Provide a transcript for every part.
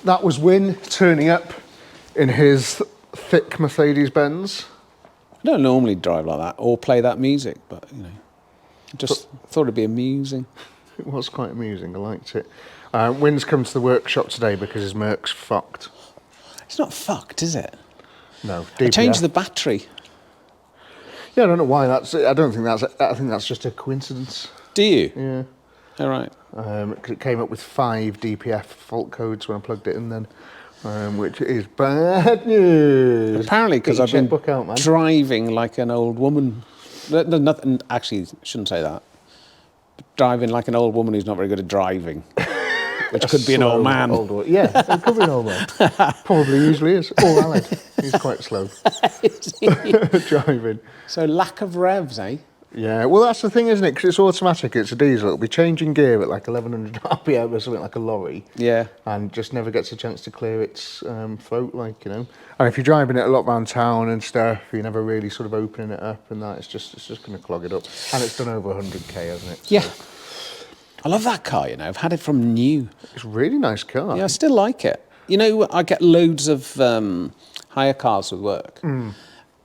that was Wynne turning up in his thick Mercedes-Benz. I don't normally drive like that or play that music, but, you know, just thought it'd be amusing. It was quite amusing, I liked it. Wynne's come to the workshop today because his Merc's fucked. It's not fucked, is it? No, DPF. I changed the battery. Yeah, I don't know why that's... I think that's just a coincidence. Do you? Yeah. All right. 'Cause it came up with 5 DPF fault codes when I plugged it in then, which is bad news. Apparently, because I've been out, driving like an old woman. Nothing, actually, shouldn't say that. Driving like an old woman who's not very good at driving. Which could be an old man. Yeah, it could be an old man. Probably usually is. Or Aled. He's quite slow. Driving. So lack of revs, eh? Yeah, well that's the thing, isn't it? Because it's automatic, it's a diesel. It'll be changing gear at like 1100 RPM or something, like a lorry. Yeah. And just never gets a chance to clear its throat, like, you know. And if you're driving it a lot around town and stuff, you're never really sort of opening it up and that. It's just going to clog it up. And it's done over 100k, hasn't it? So. Yeah. I love that car, you know. I've had it from new. It's a really nice car. Yeah, I still like it. You know, I get loads of hire cars with work.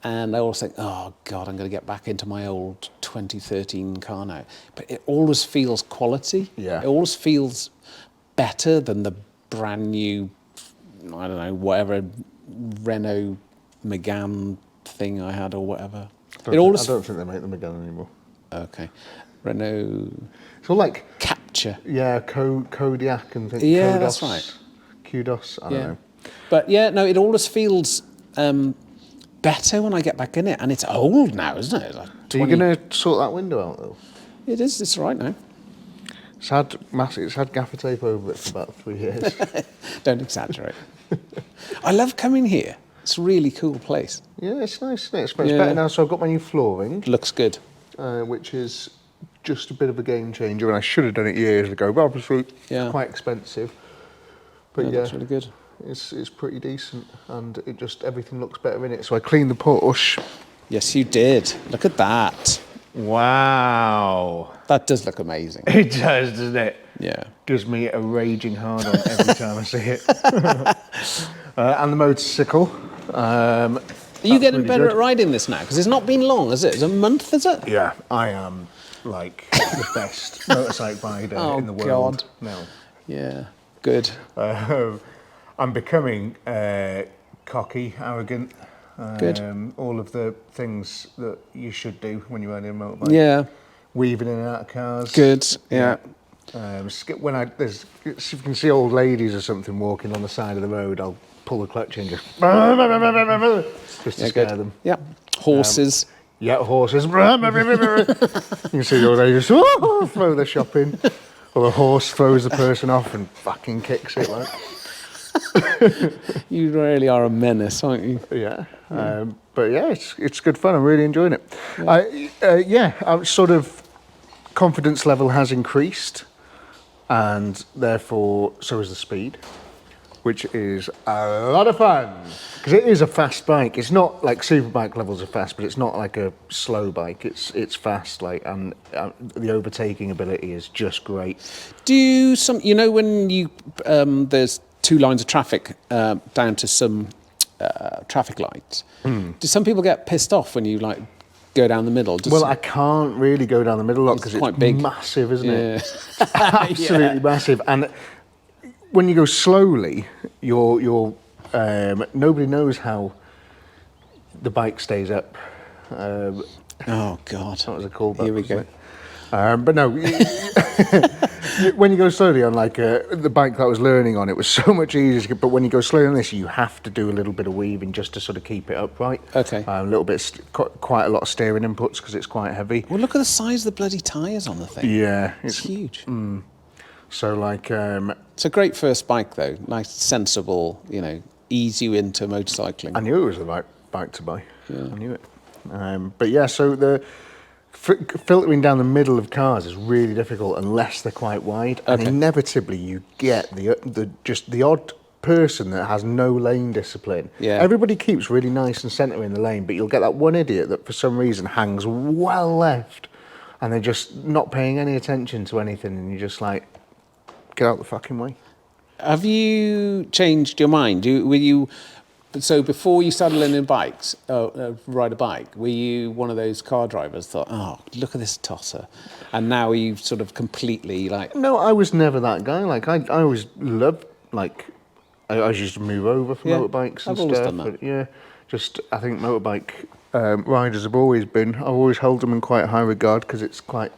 And I always think, oh, God, I'm going to get back into my old 2013 car now. But it always feels quality. Yeah. It always feels better than the brand new, I don't know, whatever Renault Megane thing I had or whatever. I don't think they make the Megane anymore. Okay. Renault... It's all like... Capture. Yeah, Kodiak and things. Yeah, Kodos, that's right. Kudos, I don't know. But yeah, no, it always feels better when I get back in it. And it's old now, isn't it? Like Are you going to sort that window out, though? It is, it's right now. It's had gaffer tape over it for about 3 years. Don't exaggerate. I love coming here. It's a really cool place. Yeah, it's nice, isn't it? It's better now, so I've got my new flooring. Looks good. Which is just a bit of a game changer, and I should have done it years ago, but obviously it's quite expensive. But yeah, that's really good. It's pretty decent, and it just, everything looks better in it. So I cleaned the Porsche. Yes, you did. Look at that. Wow. That does look amazing. It does, doesn't it? Yeah. Gives me a raging hard on every time I see it. And the motorcycle. Are you getting really better good at riding this now? Because it's not been long, has it? It's a month, is it? Yeah, I am like the best motorcycle rider in the world. God. No. Yeah, good. I'm becoming cocky, arrogant. Good. All of the things that you should do when you're riding a motorbike. Yeah. Weaving in and out of cars. Good, yeah. If you can see old ladies or something walking on the side of the road, I'll pull the clutch in just to scare them. Yeah. Horses. Horses. You can see the old ladies throw their shopping, or the horse throws the person off and fucking kicks it like. You really are a menace, aren't you? Yeah. But yeah, it's good fun. I'm really enjoying it. I'm sort of confidence level has increased, and therefore so is the speed, which is a lot of fun because it is a fast bike. It's not like superbike levels are fast, but it's not like a slow bike. It's fast, like, and the overtaking ability is just great. Do some, you know, when you there's 2 lines of traffic down to some traffic lights. Do some people get pissed off when you like go down the middle? Well, I can't really go down the middle a lot because it's big. Massive, isn't it? It's absolutely massive. And when you go slowly, you're nobody knows how the bike stays up. Oh God! That was a callback. Here we go. But no, when you go slowly on like the bike that I was learning on, it was so much easier. But when you go slowly on this, you have to do a little bit of weaving just to sort of keep it upright. Okay. A little bit, quite a lot of steering inputs because it's quite heavy. Well, look at the size of the bloody tyres on the thing. Yeah, it's huge. So like, it's a great first bike though. Nice, sensible. You know, ease you into motorcycling. I knew it was the right bike to buy. Yeah. I knew it. But yeah, so the filtering down the middle of cars is really difficult unless they're quite wide, and inevitably you get the odd person that has no lane discipline. Yeah. Everybody keeps really nice and centre in the lane, but you'll get that one idiot that for some reason hangs well left, and they're just not paying any attention to anything, and you're just like, get out the fucking way. Have you changed your mind? So before you started learning bikes, ride a bike, were you one of those car drivers thought, oh, look at this tosser, and now you've sort of completely like? No, I was never that guy. Like I always loved like I always used to move over for Yeah, motorbikes and I've always stuff. done that. But yeah, just I think motorbike riders have always been. I've always held them in quite high regard because it's quite.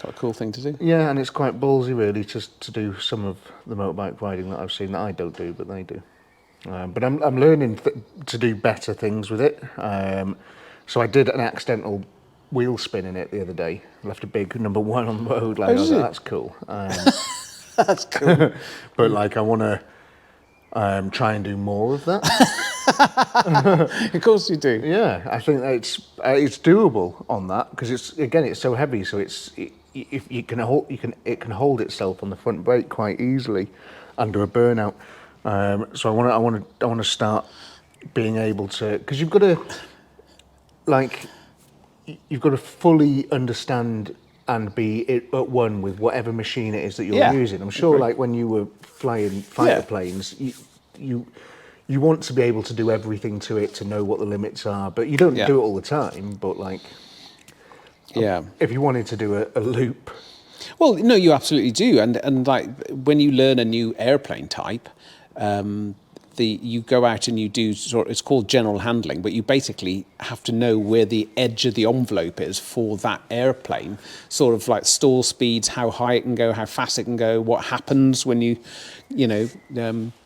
Quite a cool thing to do. Yeah, and it's quite ballsy really to do some of the motorbike riding that I've seen that I don't do, but they do. But I'm learning to do better things with it. So I did an accidental wheel spin in it the other day. Left a big number 1 on the road. Like, I was like, that's cool. That's cool. But like I want to try and do more of that. Of course you do. Yeah, I think that it's doable on that because it's so heavy. So if it can hold itself on the front brake quite easily under a burnout. So I want to start being able to, because you've got to fully understand and be at one with whatever machine it is that you're using. I'm sure, like when you were flying fighter planes, you want to be able to do everything to it to know what the limits are, but you don't do it all the time. But like, if you wanted to do a loop. Well, no, you absolutely do, and like when you learn a new airplane type, you go out and you do it's called general handling, but you basically have to know where the edge of the envelope is for that airplane, sort of like stall speeds, how high it can go, how fast it can go, what happens when you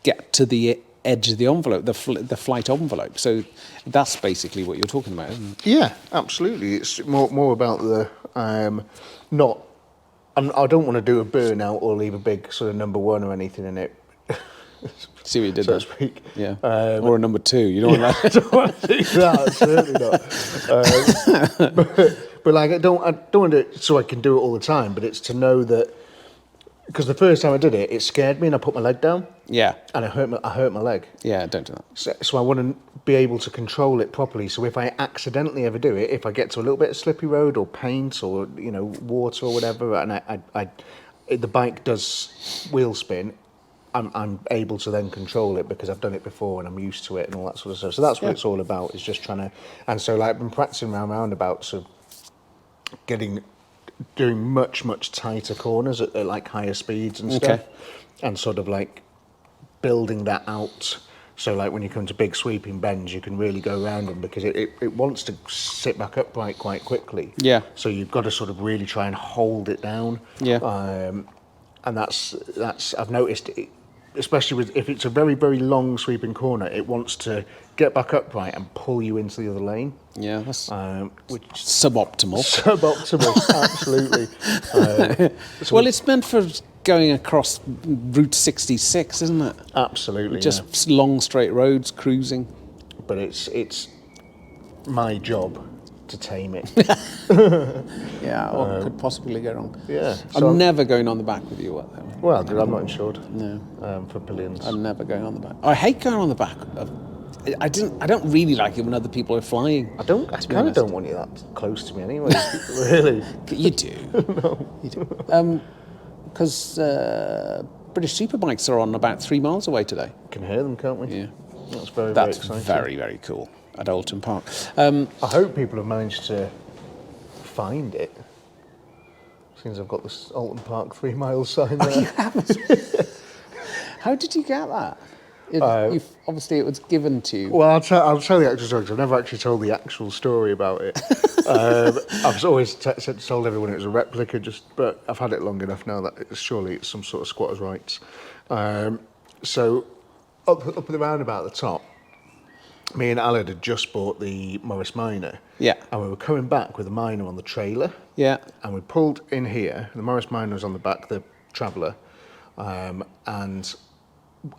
get to the edge of the envelope, the flight envelope. So that's basically what you're talking about, isn't it? Yeah, absolutely. It's more about the not. I don't want to do a burnout or leave a big sort of number 1 or anything in it. See what you did so there. to speak. Yeah. Or a number 2. You don't want that. I don't want to do that. Certainly not. But like I don't want to do it so I can do it all the time. But it's to know that, because the first time I did it, it scared me and I put my leg down. Yeah. And I hurt my leg. Yeah, don't do that. So I want to be able to control it properly. So if I accidentally ever do it, if I get to a little bit of slippy road or paint or water or whatever, and the bike does wheel spin, I'm able to then control it because I've done it before and I'm used to it and all that sort of stuff. So that's what it's all about, is just trying to. And so like I've been practicing around roundabouts of doing much tighter corners at like higher speeds and stuff, and sort of like building that out. So like when you come to big sweeping bends, you can really go around them because it wants to sit back upright quite quickly. Yeah. So you've got to sort of really try and hold it down. Yeah. And that's I've noticed, especially if it's a very, very long sweeping corner, it wants to get back upright and pull you into the other lane. Yeah, that's which suboptimal. Absolutely. Well, it's meant for going across Route 66, isn't it? Absolutely. Just long straight roads, cruising. But it's my job to tame it. Yeah, what could possibly go wrong? Yeah. I'm never going on the back with you. Well, I'm not insured. No. For billions. I'm never going on the back. I hate going on the back. I don't really like it when other people are flying. I kind of don't want you that close to me anyway. Really. You do. No. You do. Because British Superbikes are on about 3 miles away today. Can hear them, can't we? Yeah. That's very exciting. Very, very cool at Alton Park. I hope people have managed to find it. Since I've got this Alton Park 3 mile sign there. Oh, you haven't? How did you get that? Obviously, it was given to you. Well, I'll tell the actual story, 'cause I've never actually told the actual story about it. I've always told everyone it was a replica, but I've had it long enough now that surely it's some sort of squatter's rights. So up at the roundabout at the top, me and Alad had just bought the Morris Minor. Yeah. And we were coming back with the Minor on the trailer. Yeah. And we pulled in here. The Morris Minor was on the back, the Traveller. And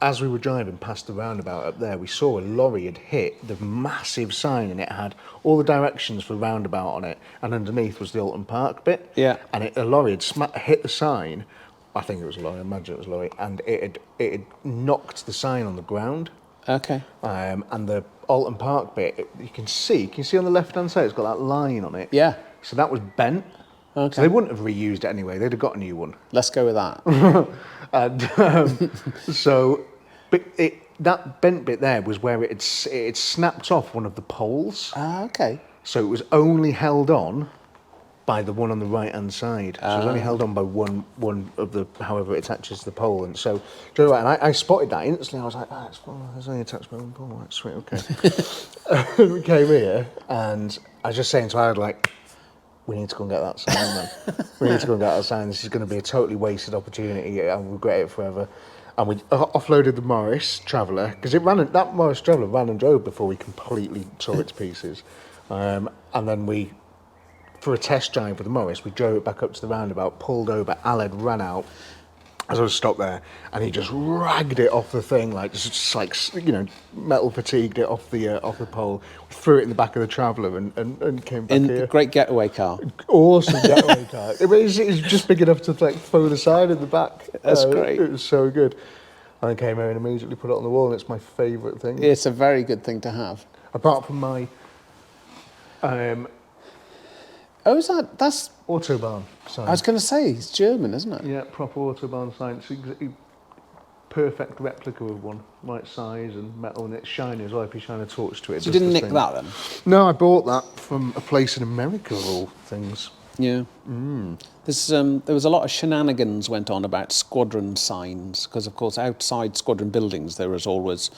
as we were driving past the roundabout up there, we saw a lorry had hit the massive sign, and it had all the directions for roundabout on it, and underneath was the Alton Park bit. Yeah. And a lorry had hit the sign. I think it was a lorry. I imagine it was a lorry, and it had knocked the sign on the ground. Okay. And the Alton Park bit, you can see on the left hand side, it's got that line on it. Yeah. So that was bent. Okay. So they wouldn't have reused it anyway. They'd have got a new one. Let's go with that. And so, but that bent bit there was where it had snapped off one of the poles. Ah, okay. So it was only held on by the one on the right hand side. So it was only held on by one of the, however it attaches to the pole. And so, do you know what? And I spotted that instantly. I was like, it's only attached by one pole. Right, sweet, okay. We came here, and I was just saying to Howard, like, we need to go and get that sign, man. We need to go and get that sign. This is going to be a totally wasted opportunity. I'll regret it forever. And we offloaded the Morris Traveller, because that Morris Traveller ran and drove before we completely tore it to pieces. And then we, for a test drive with the Morris, we drove it back up to the roundabout, pulled over, Aled ran out, as I was stopped there, and he just ragged it off the thing, like just like, you know, metal fatigued it off the pole, threw it in the back of the Traveller and came back here. Great getaway car. Awesome getaway car. It was just big enough to like throw the side in the back. That's great. It was so good. And I came home and immediately put it on the wall, and it's my favourite thing. It's a very good thing to have. Apart from my Oh, that's... Autobahn sign. I was going to say, it's German, isn't it? Yeah, proper Autobahn sign. It's a perfect replica of one. Right size and metal, and it's shiny as well. If you shine a torch to it. So you didn't nick that then? No, I bought that from a place in America of all things. Yeah. There was a lot of shenanigans went on about squadron signs, because of course outside squadron buildings there was always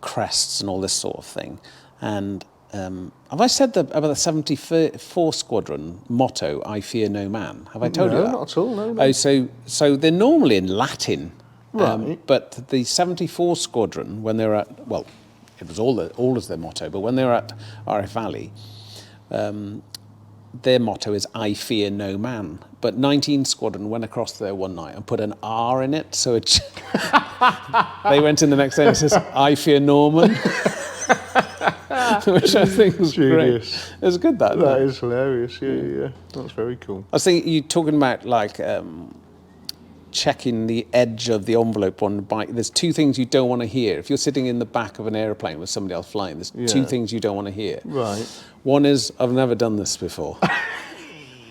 crests and all this sort of thing. And have I said about the 74 Squadron motto, I fear no man? Have I told you that? No, not at all, no. Oh, so they're normally in Latin. Right. But the 74 Squadron, when they were at, well, it was all as their motto, but when they were at RF Valley, their motto is I fear no man. But 19 Squadron went across there one night and put an R in it, so it they went in the next day and it says, I fear Norman. Which I think was Genius. great. It was good, that. That is hilarious, yeah. That's very cool. I was thinking, you talking about like checking the edge of the envelope on the bike. There's two things you don't want to hear. If you're sitting in the back of an airplane with somebody else flying, there's two things you don't want to hear. Right. One is, I've never done this before.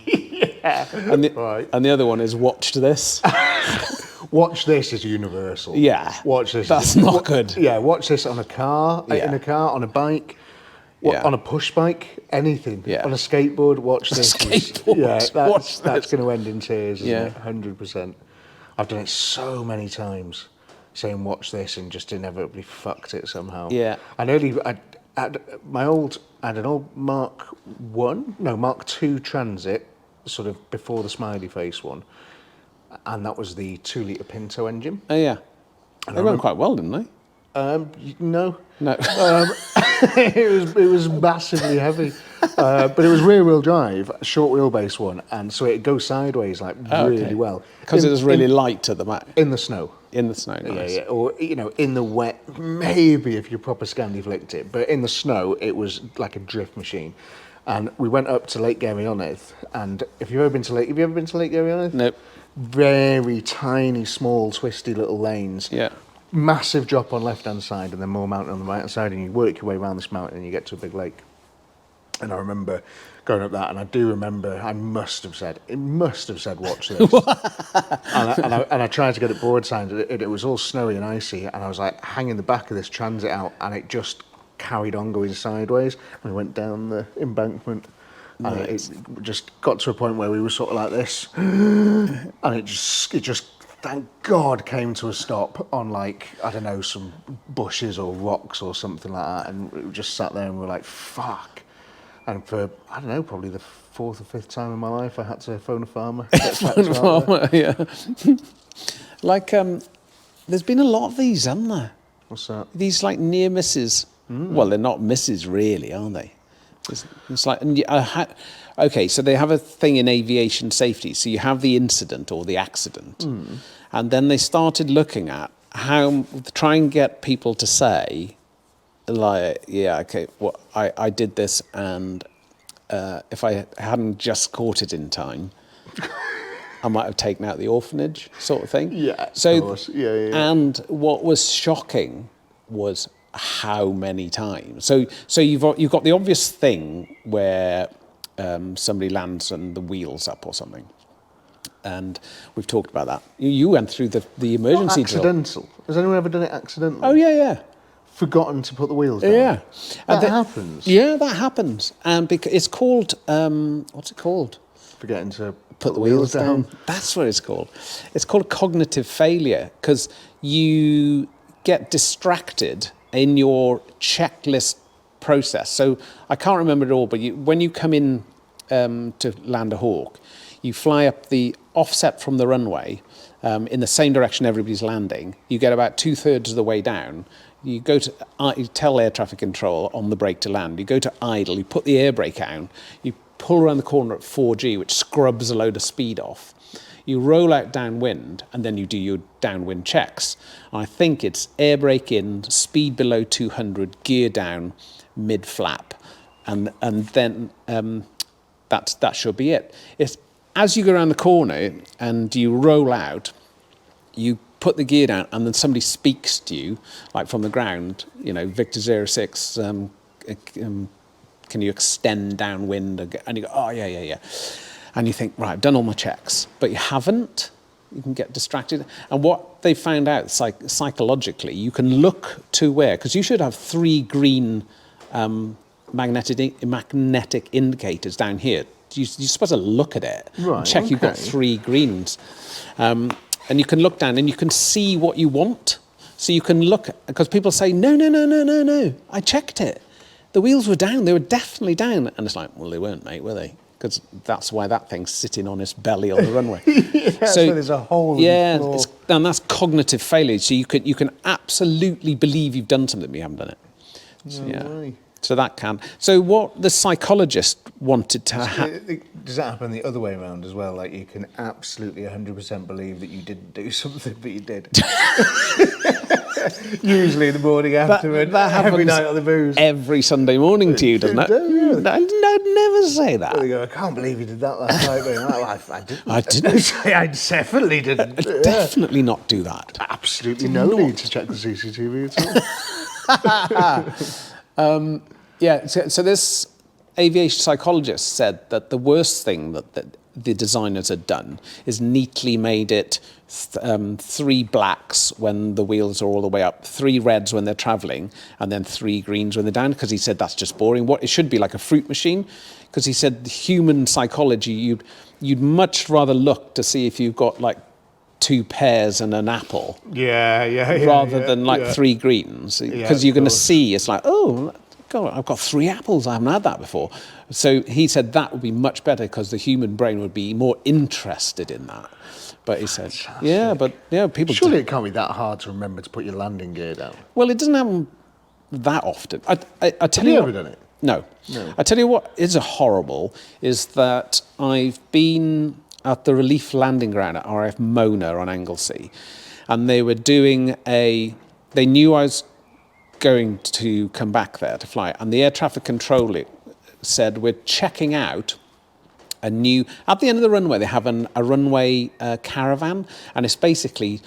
Yeah. And the other one is, watch this. Watch this is universal. Yeah. Watch this. That's not good. Yeah, watch this on a car, Yeah. in a car, on a bike, Yeah. on a push bike, anything. Yeah. On a skateboard, watch this. skateboard, Yeah, watch that's going to end in tears, isn't Yeah. it? 100%. I've done it so many times, saying watch this, and just inevitably fucked it somehow. Yeah. I had an old Mark II Transit, sort of before the smiley face one, and that was the 2-litre Pinto engine. Oh, yeah. They went quite well, didn't they? No. No. It was massively heavy, but it was rear-wheel drive, a short wheelbase one, and so it goes sideways like really well. Because it was really light at the back. In the snow. In the snow, nice. Yeah, or in the wet, maybe if you proper Scandi flicked it, but in the snow it was like a drift machine. And we went up to Lake Garratt, and have you ever been to Lake Garratt? Nope. Very tiny, small, twisty little lanes. Yeah. Massive drop on left-hand side and then more mountain on the right-hand side, and you work your way around this mountain and you get to a big lake. And I remember going up that, and I do remember it must have said, watch this. and I tried to get it broadside, and it was all snowy and icy, and I was like hanging the back of this Transit out, and it just carried on going sideways, and we went down the embankment. And it just got to a point where we were sort of like this, and it just thank God came to a stop on, like, I don't know, some bushes or rocks or something like that, and we just sat there and we were like, fuck. And for, I don't know, probably the 4th or 5th time in my life, I had to phone a farmer. Phone a farmer, yeah. Like, there's been a lot of these, haven't there? What's that? These, like, near misses. Well, they're not misses, really, are they? It's like, okay, so they have a thing in aviation safety. So you have the incident or the accident, and then they started looking at how to try and get people to say, like, yeah, okay, well, I did this, and if I hadn't just caught it in time, I might have taken out the orphanage, sort of thing. Yeah, so, of course. Yeah. And what was shocking was how many times. So you've got the obvious thing where somebody lands and the wheel's up or something. And we've talked about that. You went through the emergency drill. Accidental. Has anyone ever done it accidentally? Oh, yeah. Forgotten to put the wheels down? Yeah. That happens? Yeah, that happens. And because it's called, what's it called? Forgetting to Put the wheels down. That's what it's called. It's called cognitive failure, because you get distracted in your checklist process. So I can't remember it all, but when you come in to land a Hawk, you fly up the offset from the runway in the same direction everybody's landing. You get about 2/3 of the way down. You go to you tell air traffic control on the brake to land. You go to idle. You put the air brake out. You pull around the corner at 4G, which scrubs a load of speed off. You roll out downwind, and then you do your downwind checks. And I think it's air brake in, speed below 200, gear down, mid flap, and then that should be it. It's as you go around the corner and you roll out, you put the gear down, and then somebody speaks to you, like from the ground, Victor 06, can you extend downwind? And you go, oh, yeah. And you think, right, I've done all my checks. But you haven't. You can get distracted. And what they found out psychologically, you can look to where, because you should have 3 green magnetic indicators down here. You're supposed to look at it and check you've got 3 greens. And you can look down and you can see what you want. So you can look, because people say, no, I checked it. The wheels were down. They were definitely down. And it's like, well, they weren't, mate, were they? Because that's why that thing's sitting on its belly on the runway. So there's a hole in the floor. And that's cognitive failure. So you can absolutely believe you've done something, but you haven't done it. No way. So that can. So what the psychologist wanted to have. Does that happen the other way around as well? Like you can absolutely 100% believe that you didn't do something, but you did. Usually in the morning afterward, that happens every night on the booze. Every Sunday morning to you, doesn't it? I'd never say that. You go, I can't believe you did that last night. I didn't. I definitely didn't. I'd definitely not do that. Absolutely no need to check the CCTV at all. So this aviation psychologist said that the worst thing that the designers had done is neatly made it 3 blacks when the wheels are all the way up, 3 reds when they're travelling, and then 3 greens when they're down, because he said that's just boring. What it should be like a fruit machine, because he said the human psychology, you'd much rather look to see if you've got like 2 pears and an apple, rather than 3 greens, because you're going to see it's like, oh God, I've got 3 apples. I haven't had that before. So he said that would be much better because the human brain would be more interested in that. But he said, people. Surely it can't be that hard to remember to put your landing gear down. Well, it doesn't happen that often. I tell Have you you ever done it? No. I tell you what is horrible is that I've been at the relief landing ground at RAF Mona on Anglesey, and they were doing they knew I was going to come back there to fly, and the air traffic controller said, we're checking out a new, at the end of the runway they have a runway caravan, and it's basically,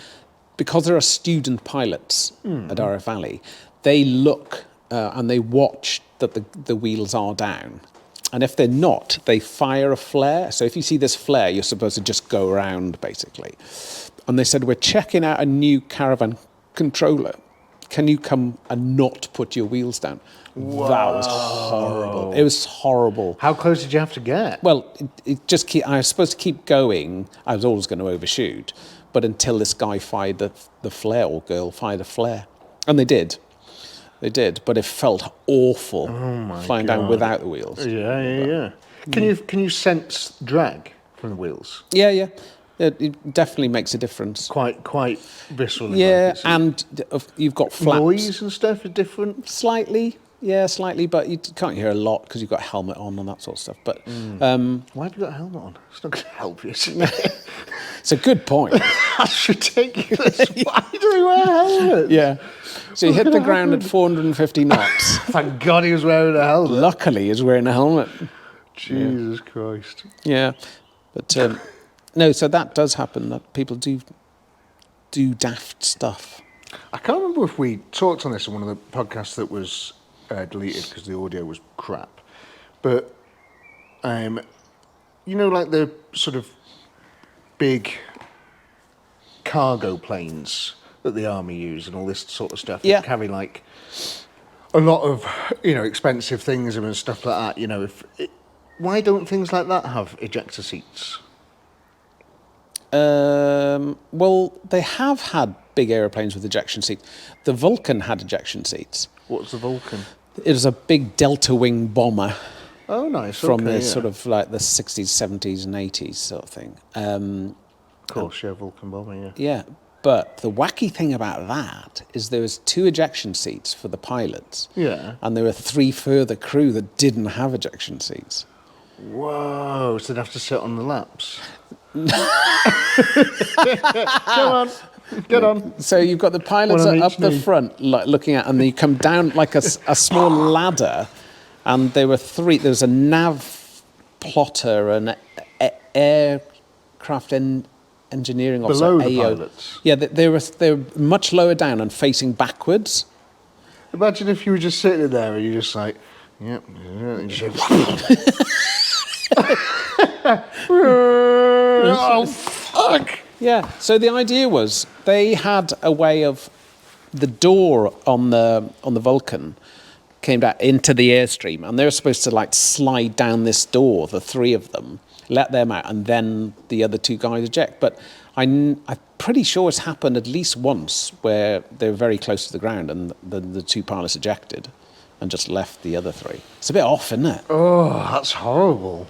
because there are student pilots at RF Valley, they look and they watch that the wheels are down, and if they're not, they fire a flare. So if you see this flare, you're supposed to just go around basically. And they said, we're checking out a new caravan controller, can you come and not put your wheels down? Whoa. That was horrible. It was horrible. How close did you have to get? Well, I was supposed to keep going. I was always going to overshoot, but until this guy fired the flare, or girl fired a flare. And they did. But it felt awful flying down without the wheels. Yeah. Can you sense drag from the wheels? Yeah. It definitely makes a difference. Quite viscerally. Yeah, and you've got flaps. Noise and stuff are different? Slightly, but you can't hear a lot because you've got a helmet on and that sort of stuff. But why have you got a helmet on? It's not going to help you. It's a good point. That's ridiculous. Why do we wear helmets? Yeah. So you hit the ground at 450 knots. Thank God he was wearing a helmet. Luckily, he's wearing a helmet. Jesus Christ. Yeah, but no. So that does happen. That people do daft stuff. I can't remember if we talked on this in one of the podcasts that was deleted because the audio was crap. But You know, like the sort of big cargo planes that the army use and all this sort of stuff Yeah. that carry like a lot of, expensive things and stuff like that. Why don't things like that have ejector seats? Well, they have had big aeroplanes with ejection seats. The Vulcan had ejection seats. What's the Vulcan? It was a big delta wing bomber Oh, nice. from okay, the yeah. sort of like the 60s, 70s, and 80s sort of thing. Of course, yeah, Vulcan bomber, yeah. Yeah, but the wacky thing about that is there was 2 ejection seats for the pilots. Yeah. And there were 3 further crew that didn't have ejection seats. Whoa, so they'd have to sit on the laps. Come on, get on. So you've got the pilots One on up each the knee. front, like looking at, and then you come down like a small ladder, and there were 3. There was a nav plotter, an aircraft engineering officer, Below the AO. pilots? Yeah, they were much lower down and facing backwards. Imagine if you were just sitting there and you're just like, yep, and you just oh, fuck! Yeah. So the idea was they had a way of the door on the Vulcan came down into the airstream, and they were supposed to like slide down this door, the 3 of them, let them out, and then the other 2 guys eject. But I'm pretty sure it's happened at least once where they were very close to the ground, and the 2 pilots ejected and just left the other 3. It's a bit off, isn't it? Oh, that's horrible.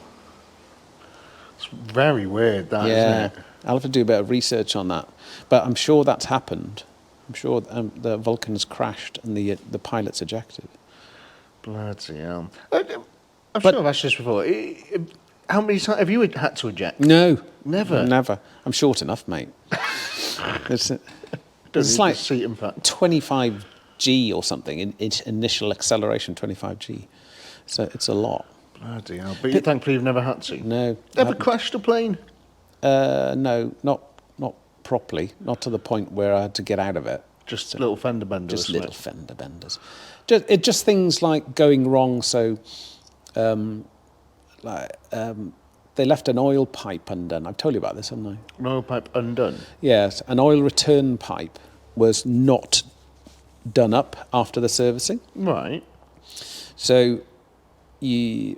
It's very weird, that, Yeah, isn't it? I'll have to do a bit of research on that. But I'm sure that's happened. I'm sure the Vulcan has crashed and the pilots ejected. Bloody hell. I'm sure I've asked this before. How many times have you had to eject? No. Never? Never. I'm short enough, mate. it's Don't it's need like the seat impact. 25G or something, in initial acceleration 25G. So it's a lot. Bloody hell. But thankfully you've never had to. No. Ever crashed a plane? No, not properly. Not to the point where I had to get out of it. Just little fender benders. Just little fender benders. Just things like going wrong. So, they left an oil pipe undone. I've told you about this, haven't I? An oil pipe undone. Yes, an oil return pipe was not done up after the servicing. Right. So I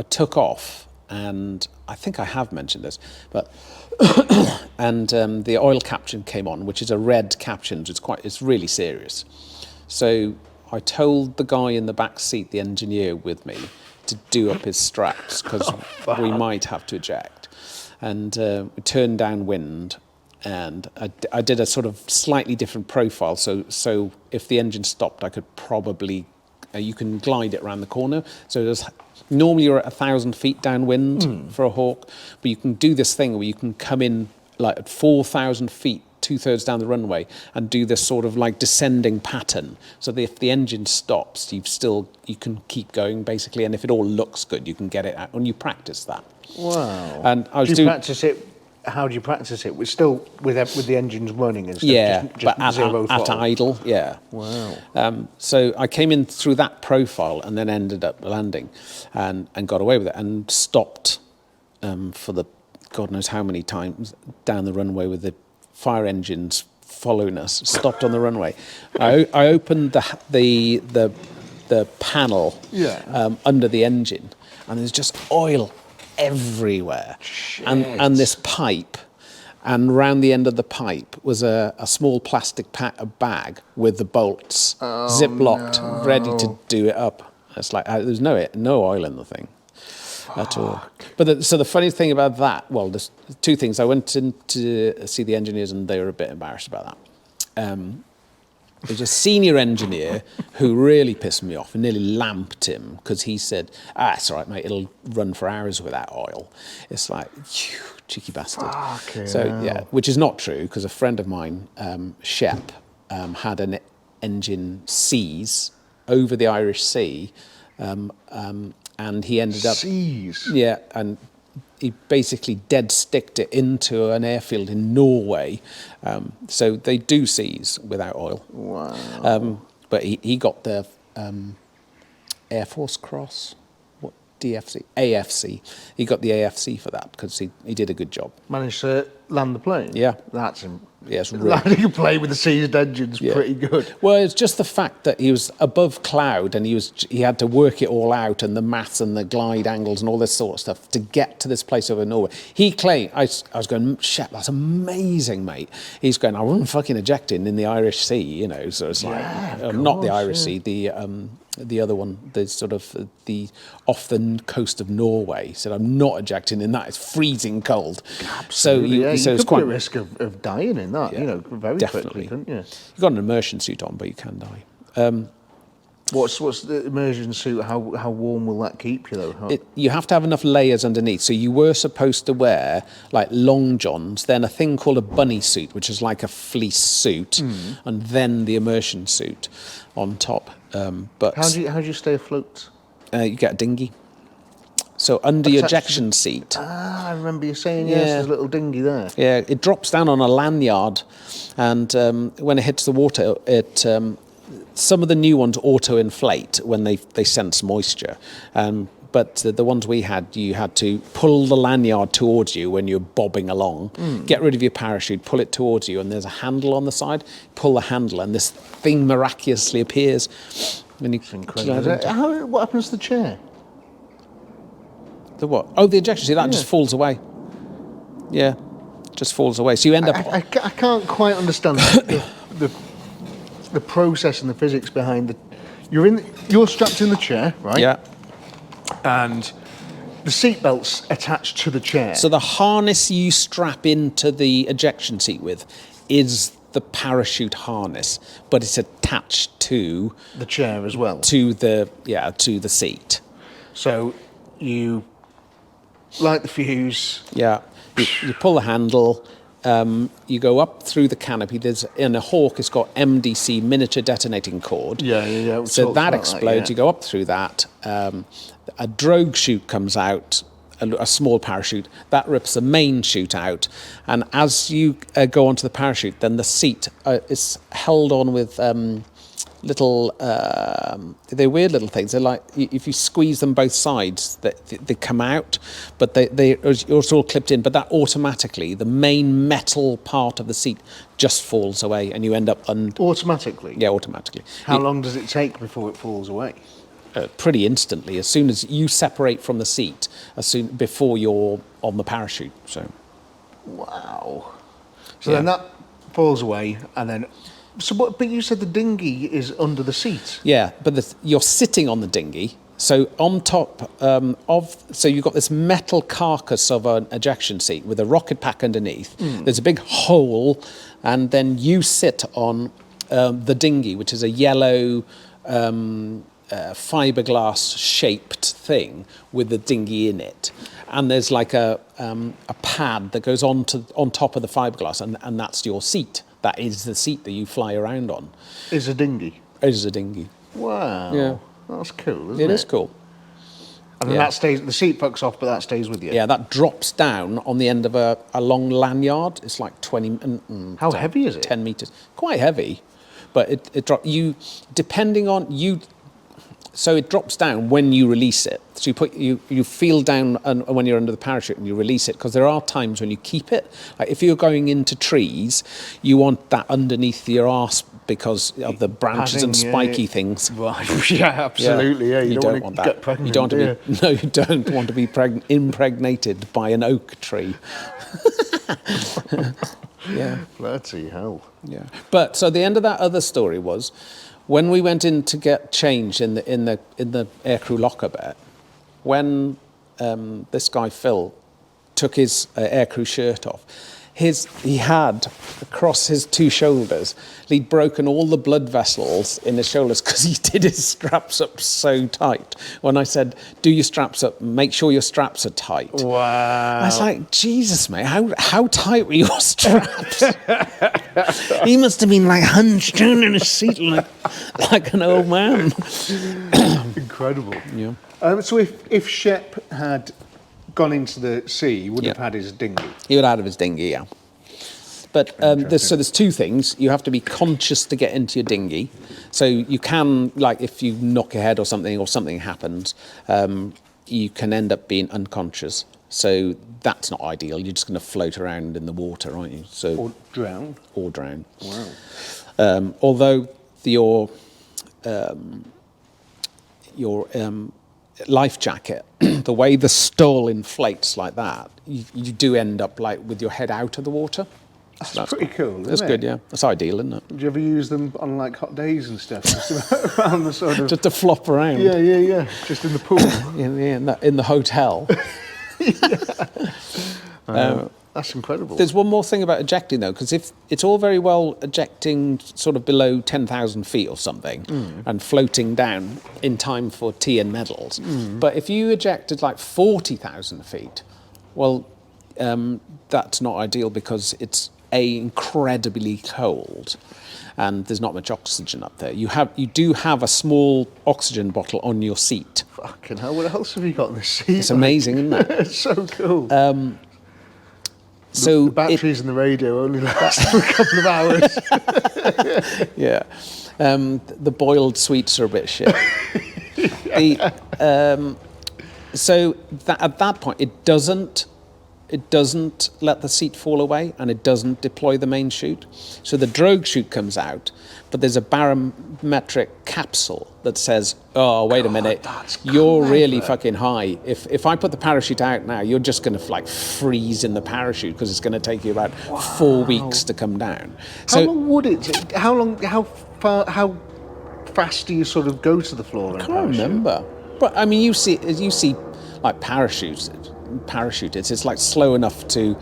took off, and I think I have mentioned this, but and the oil caption came on, which is a red caption. It's really serious. So I told the guy in the back seat, the engineer with me, to do up his straps because we might have to eject. And we turned downwind, and I did a sort of slightly different profile. So if the engine stopped, I could probably you can glide it around the corner. So normally you're at 1,000 feet downwind for a Hawk, but you can do this thing where you can come in like at 4,000 feet, 2/3 down the runway, and do this sort of like descending pattern. So that if the engine stops, you can keep going basically, and if it all looks good, you can get it out. And you practice that. Wow. And I was do you doing practice it? How do you practice it? We're still with the engines running and stuff. yeah, just but zero at throttle. idle, yeah. Wow. So I came in through that profile and then ended up landing, and got away with it and stopped for the God knows how many times down the runway with the fire engines following us. Stopped on the runway. I opened the panel under the engine, and there's just oil everywhere. And this pipe, and round the end of the pipe was a small plastic bag with the bolts zip-locked, ready to do it up. It's like there's no oil in the thing at all. But so the funny thing about that, well, there's 2 things. I went in to see the engineers, and they were a bit embarrassed about that. There's a senior engineer who really pissed me off and nearly lamped him because he said, it's all right, mate, it'll run for hours without oil. It's like, you cheeky bastard. Which is not true, because a friend of mine, Shep, had an engine seize over the Irish Sea, and he ended up... Seize? Yeah, and he basically dead-sticked it into an airfield in Norway. So they do seize without oil. Wow. But he got the Air Force Cross. What DFC, AFC. He got the AFC for that because he did a good job. Managed to land the plane? Yeah. That's Yes, really. landing a plane with the seized engine's pretty good. Well, it's just the fact that he was above cloud and he had to work it all out and the maths and the glide angles and all this sort of stuff to get to this place over Norway. He claimed, I was going, shit, that's amazing, mate. He's going, I wasn't fucking ejecting in the Irish Sea, you know, so it's not the Irish Sea, the other one, the sort of the off the coast of Norway. He said, I'm not ejecting in that. It's freezing cold. Absolutely, So you it's could quite be at risk of dying in that, you know, very quickly, couldn't you? You've got an immersion suit on, but you can die. What's the immersion suit? How warm will that keep you though? You have to have enough layers underneath. So you were supposed to wear like long johns, then a thing called a bunny suit, which is like a fleece suit, and then the immersion suit on top. But how do you stay afloat? You get a dinghy. So under your ejection seat. I remember you saying yes, there's a little dinghy there. Yeah, it drops down on a lanyard, and when it hits the water, some of the new ones auto-inflate when they sense moisture. But the ones we had, you had to pull the lanyard towards you when you're bobbing along, get rid of your parachute, pull it towards you, and there's a handle on the side. Pull the handle, and this thing miraculously appears. When you What happens to the chair? The what? Oh, the ejection seat, that just falls away. Yeah, just falls away. So you end up... I can't quite understand the process and the physics behind the... You're strapped in the chair, right? Yeah. And the seatbelt's attached to the chair. So the harness you strap into the ejection seat with is the parachute harness, but it's attached to the chair as well. To the seat. So you light the fuse. Yeah. You pull the handle. You go up through the canopy. In a Hawk, it's got MDC, miniature detonating cord. Yeah. So that explodes. You go up through that. A drogue chute comes out, a small parachute. That rips the main chute out. And as you go onto the parachute, then the seat is held on with little... they're weird little things. They're like, if you squeeze them both sides, they come out, but you're all clipped in. But that automatically, the main metal part of the seat just falls away, and you end up... Automatically? Yeah, automatically. How long does it take before it falls away? Pretty instantly, as soon as you separate from the seat, before you're on the parachute. So, wow. So then that falls away, and then... But you said the dinghy is under the seat. Yeah, but you're sitting on the dinghy. So on top so you've got this metal carcass of an ejection seat with a rocket pack underneath. There's a big hole, and then you sit on the dinghy, which is a yellow fiberglass shaped thing with the dinghy in it. And there's like a pad that goes on top of the fiberglass, and that's your seat. That is the seat that you fly around on. Is a dinghy? Is a dinghy. Wow. Yeah. That's cool, isn't it? It is cool. And then that stays, the seat fucks off, but that stays with you? Yeah, that drops down on the end of a long lanyard. It's like 20... How heavy is it? 10 metres. Quite heavy. But it drops... Depending on... So it drops down when you release it. So you feel down when you're under the parachute and you release it, because there are times when you keep it. Like if you're going into trees, you want that underneath your arse because of the branches and spiky things. Right. Yeah, absolutely. Yeah, you don't want to get pregnant. You don't want to be. No, you don't want to be impregnated by an oak tree. Yeah. Bloody hell. Yeah. But so the end of that other story was, when we went in to get changed in the aircrew locker bit, when this guy Phil took his aircrew shirt off, he had across his two shoulders, he'd broken all the blood vessels in his shoulders because he did his straps up so tight. When I said, do your straps up, make sure your straps are tight. Wow. I was like, Jesus, mate, how tight were your straps? He must have been like hunched down in his seat like an old man. Incredible. Yeah. So if Shep had gone into the sea, he would have had his dinghy. He would have had his dinghy, yeah. But there's two things. You have to be conscious to get into your dinghy. So you can, like, if you knock your head or something happens, you can end up being unconscious. So that's not ideal. You're just going to float around in the water, aren't you? So Or drown. Or drown. Wow. Although your life jacket, the way the stall inflates like that, you do end up like with your head out of the water. That's pretty cool, isn't That's it? good, yeah. That's ideal, isn't it? Do you ever use them on like hot days and stuff? Just around the sort of... Just to flop around. Yeah. Just in the pool. in the hotel. That's incredible. There's one more thing about ejecting, though, because if it's all very well ejecting sort of below 10,000 feet or something and floating down in time for tea and medals, but if you ejected like 40,000 feet, well, that's not ideal because it's incredibly cold and there's not much oxygen up there. You do have a small oxygen bottle on your seat. Fucking hell, what else have you got in this seat? It's amazing, isn't it? It's so cool. So the batteries in the radio only last for a couple of hours. Yeah. The boiled sweets are a bit shit. So at that point, it doesn't let the seat fall away and it doesn't deploy the main chute. So the drogue chute comes out, but there's a barometric capsule that says, oh, wait a minute, you're really fucking high. If I put the parachute out now, you're just going to like freeze in the parachute because it's going to take you about 4 weeks to come down. How long would it take? How fast do you sort of go to the floor? I can't remember. But I mean, you see like parachutes. It's like slow enough to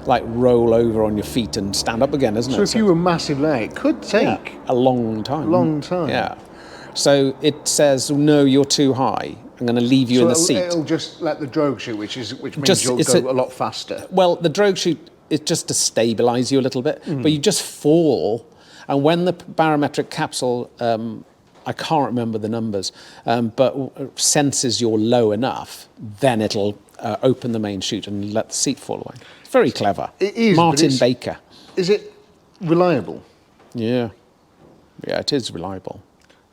like roll over on your feet and stand up again, isn't it? So if you were massive there, it could take a long time. Yeah. So it says, no, you're too high. I'm going to leave you in the seat. It'll just let the drogue shoot, which means you'll go a lot faster. Well, the drogue chute is just to stabilise you a little bit, but you just fall. And when the barometric capsule, I can't remember the numbers, but senses you're low enough, then it'll open the main chute and let the seat fall away. It's very clever. It is. Martin Baker. Is it reliable? Yeah, it is reliable.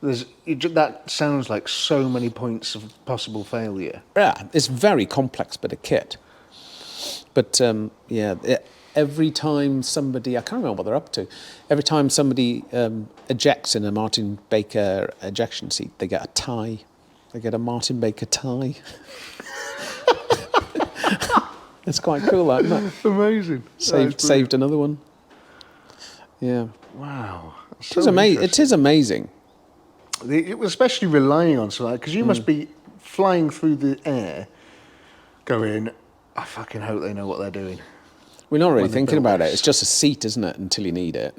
That sounds like so many points of possible failure. Yeah, it's very complex bit of kit. But every time somebody, I can't remember what they're up to, every time somebody ejects in a Martin Baker ejection seat, they get a tie. They get a Martin Baker tie. It's quite cool, that, isn't it? Amazing. Saved another one. Yeah. Wow. It is amazing. Especially relying on something, because you must be flying through the air going, I fucking hope they know what they're doing. We're not really thinking about it. It's just a seat, isn't it, until you need it.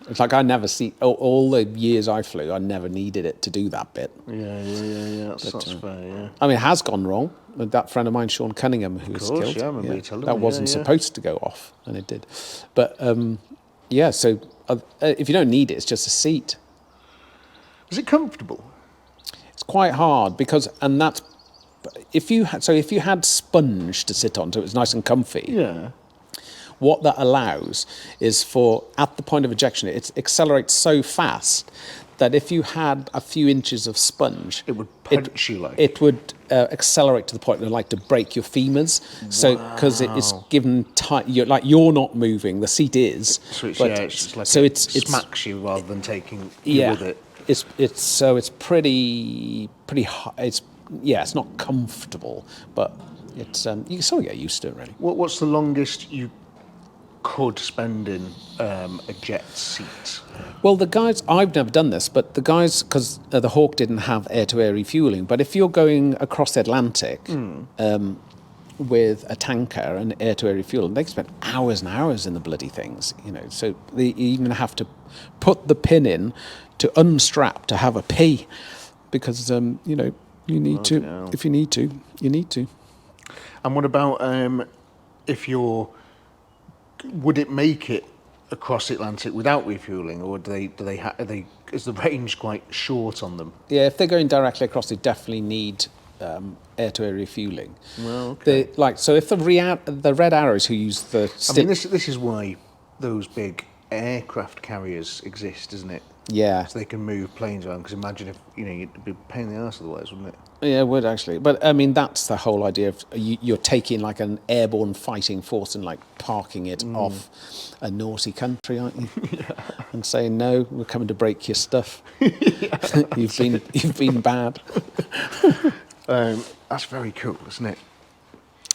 It's like I never see, all the years I flew, I never needed it to do that bit. Yeah. That's fair, yeah. I mean, it has gone wrong with that friend of mine, Sean Cunningham, who was killed. Yeah, I remember you telling me. That wasn't supposed to go off, and it did. But, so if you don't need it, it's just a seat. Is it comfortable? It's quite hard because, and that's, if you had sponge to sit on, so it was nice and comfy. Yeah. What that allows is for, at the point of ejection, it accelerates so fast that if you had a few inches of sponge, it would punch you like. It would accelerate to the point where like to break your femurs. So because it's given time, you're not moving, the seat is. So it's like it smacks you rather than taking you with it. It's pretty high. It's not comfortable, but it's you can sort of get used to it, really. What's the longest you could spend in a jet seat? Well, the guys, I've never done this, but the guys, because the Hawk didn't have air-to-air refueling, but if you're going across the Atlantic with a tanker and air-to-air refueling, they can spend hours and hours in the bloody things, so they even have to put the pin in to unstrap to have a pee, because, you need to, hell. If you need to, you need to. And what about would it make it across the Atlantic without refueling, or is the range quite short on them? Yeah, if they're going directly across, they definitely need air-to-air refueling. Well, okay. So if the Red Arrows who use the... I mean, this is why those big aircraft carriers exist, isn't it? Yeah. so they can move planes around. Because imagine if it'd be a pain in the arse otherwise, wouldn't it? Yeah, it would actually. But I mean, that's the whole idea of you're taking like an airborne fighting force and like parking it off a naughty country, aren't you? And saying, no, we're coming to break your stuff. You've been bad. That's very cool, isn't it?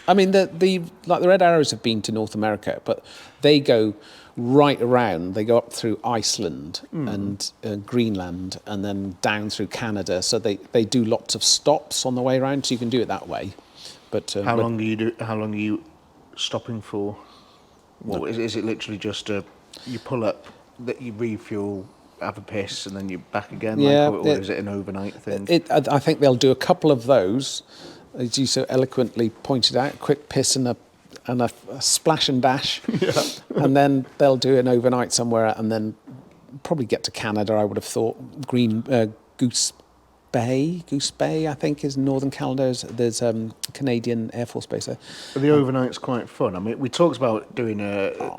I mean, the Red Arrows have been to North America, but they go right around. They go up through Iceland and Greenland, and then down through Canada. So they do lots of stops on the way around. So you can do it that way. But How long are you stopping for? Well, is it literally just you pull up, that you refuel, have a piss, and then you're back again? Yeah, or is it an overnight thing? I think they'll do a couple of those, as you so eloquently pointed out. Quick piss and a splash and dash, and then they'll do an overnight somewhere, and then probably get to Canada. I would have thought Goose Bay, I think, is Northern Canada. There's Canadian Air Force Base there. But the overnight's quite fun. I mean, we talked about doing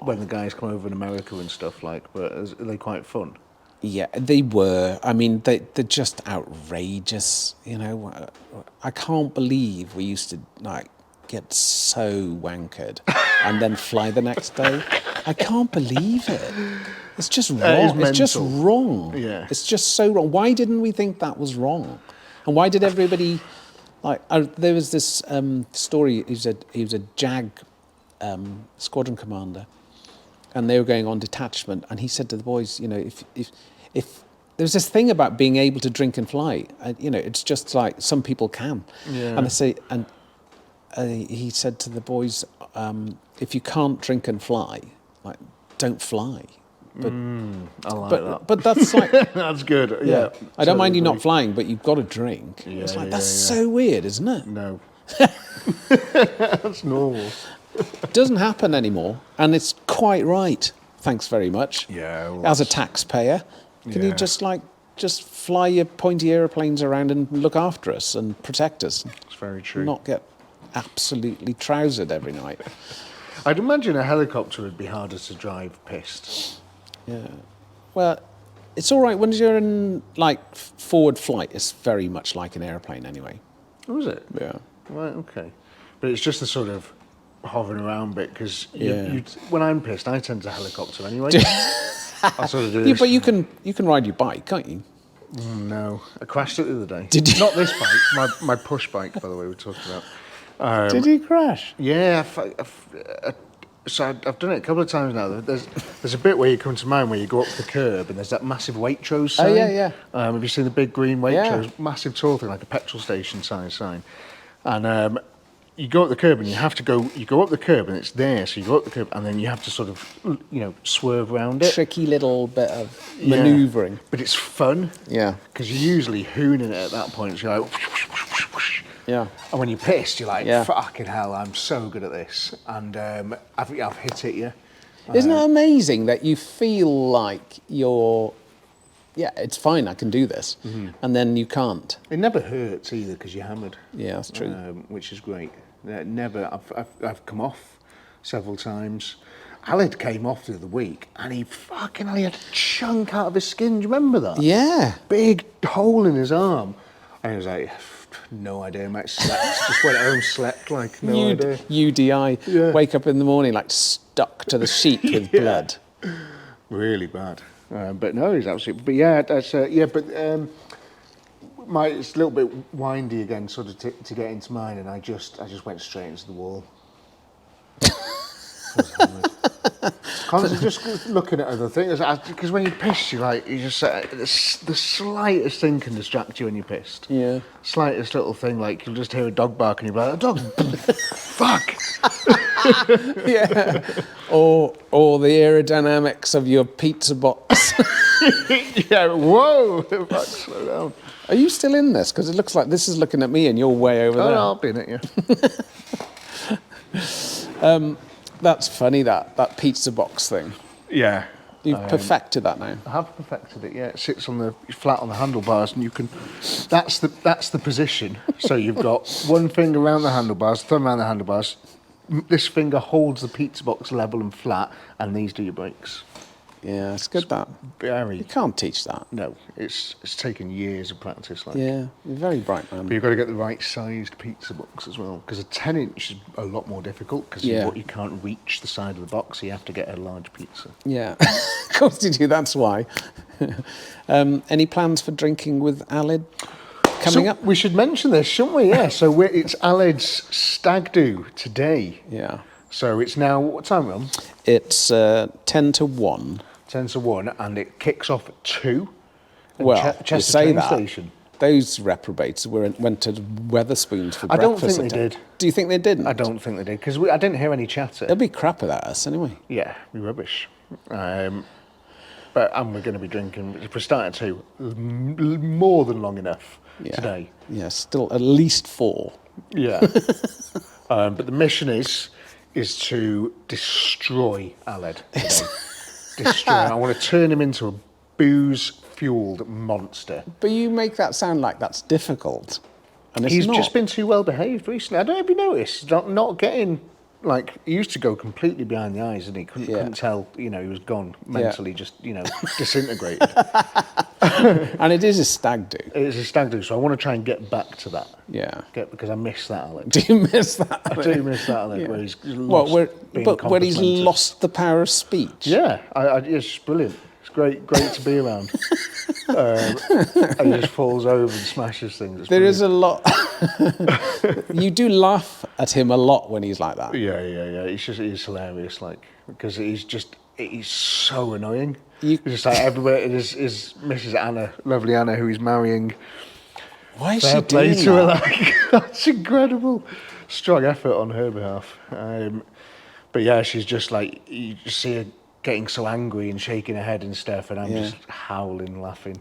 when the guys come over in America and stuff but are they quite fun? Yeah, they were. I mean, they're just outrageous. I can't believe we used to get so wankered and then fly the next day. I can't believe it. It's just wrong. It's just wrong. Yeah. It's just so wrong. Why didn't we think that was wrong? And why did everybody there was this story. He was a JAG squadron commander, and they were going on detachment, and he said to the boys, if there's this thing about being able to drink and fly, it's just like some people can. Yeah. And they say, and he said to the boys, if you can't drink and fly, don't fly. But I like that. But that's like that's good. Yeah. I don't mind you not flying, but you've got to drink. Yeah, it's like that's so weird, isn't it? No. That's normal. It doesn't happen anymore, and it's quite right. Thanks very much. Yeah. Well, as a taxpayer, can you just fly your pointy aeroplanes around and look after us and protect us? It's very true. Not get absolutely trousered every night. I'd imagine a helicopter would be harder to drive pissed. Yeah. Well, it's all right when you're in forward flight. It's very much like an airplane anyway. Oh, is it? Yeah. Right. Okay. But it's just the sort of hovering around bit, because Yeah. when I'm pissed, I tend to helicopter anyway. I sort of do this. But you can ride your bike, can't you? No, I crashed it the other day. Did you? Not this bike, my push bike, by the way, we're talking about. Did you crash? Yeah, so I've done it a couple of times now. There's a bit where you come to mind where you go up the curb and there's that massive Waitrose sign. Oh, yeah. Have you seen the big green Waitrose? Yeah. Massive tall thing, like a petrol station sign. And you go up the curb and you go up the curb and it's there, so you go up the curb and then you have to sort of, swerve around it. Tricky little bit of manoeuvring. But it's fun. Yeah. Because you're usually hooning it at that point. So you're like, Yeah. and when you're pissed, you're like, Yeah. fucking hell, I'm so good at this. And I've hit it, yeah. Isn't it amazing that you feel like you're, it's fine, I can do this, and then you can't? It never hurts either because you're hammered. Yeah, that's true. Which is great. I've come off several times. Alid came off the other week and he had a chunk out of his skin. Do you remember that? Yeah. Big hole in his arm. And he was like, no idea, mate. Slept. Just went home, slept, like, no idea. UDI. Yeah. Wake up in the morning like stuck to the sheet with blood. Really bad. But no, he's absolutely. But yeah, that's But it's a little bit windy again, sort of to get into mine, and I just went straight into the wall. Constantly just looking at other things, because when you're pissed, you just the slightest thing can distract you when you're pissed. Yeah. Slightest little thing, like you'll just hear a dog bark and you'll be like, a dog, fuck. Yeah. Or the aerodynamics of your pizza box. Yeah, whoa, fuck, slow down. Are you still in this? Because it looks like this is looking at me and you're way over there. No, I'll be in it, yeah. That's funny, that pizza box thing. Yeah. You've perfected that now. I have perfected it, yeah. It sits flat on the handlebars, and you can. That's the position. So you've got one finger around the handlebars, thumb around the handlebars. This finger holds the pizza box level and flat, and these do your brakes. Yeah, it's good that. Very. You can't teach that. No, it's taken years of practice. Like. Yeah, you're very bright, man. But you've got to get the right sized pizza box as well, because a 10-inch is a lot more difficult because Yeah. you can't reach the side of the box, so you have to get a large pizza. Yeah, of course you do, that's why. Any plans for drinking with Alid coming up? We should mention this, shouldn't we? Yeah, so it's Alid's Stag Do today. Yeah. So it's now, what time are we on? It's 10 to 1. 10 to 1, and it kicks off at 2. Well, you say train that. Station. Those reprobates went to Weatherspoons for I don't breakfast. think they did. Do you think they didn't? I don't think they did, because I didn't hear any chatter. They'll be crap about us anyway. Yeah, be rubbish. And we're going to be drinking, if we're starting at 2, more than long enough today. Yeah, still at least 4. Yeah. But the mission is to destroy Aled today. Destroy him. I want to turn him into a booze-fueled monster. But you make that sound like that's difficult. And it's He's not. just been too well behaved recently. I don't know if you noticed, not getting, like, he used to go completely behind the eyes, and he couldn't tell, he was gone mentally, just, disintegrated. And it is a stag do. It is a stag do, so I want to try and get back to that. Yeah. Because I miss that, Alec. Do you miss that? I do miss that, Alec, where he's Well, lost being where he's complimented. lost the power of speech. Yeah, it's brilliant. It's great to be around. And he just falls over and smashes things. It's There is a lot. You do laugh at him a lot when he's like that. Yeah. He's hilarious, like, because he's so annoying. You- It's just like everywhere. It is Mrs. Anna, lovely Anna, who he's marrying. Why is Fair she play doing to her, that? like, that's incredible. Strong effort on her behalf. But yeah, she's just like, you just see her getting so angry and shaking her head and stuff, and I'm just howling, laughing.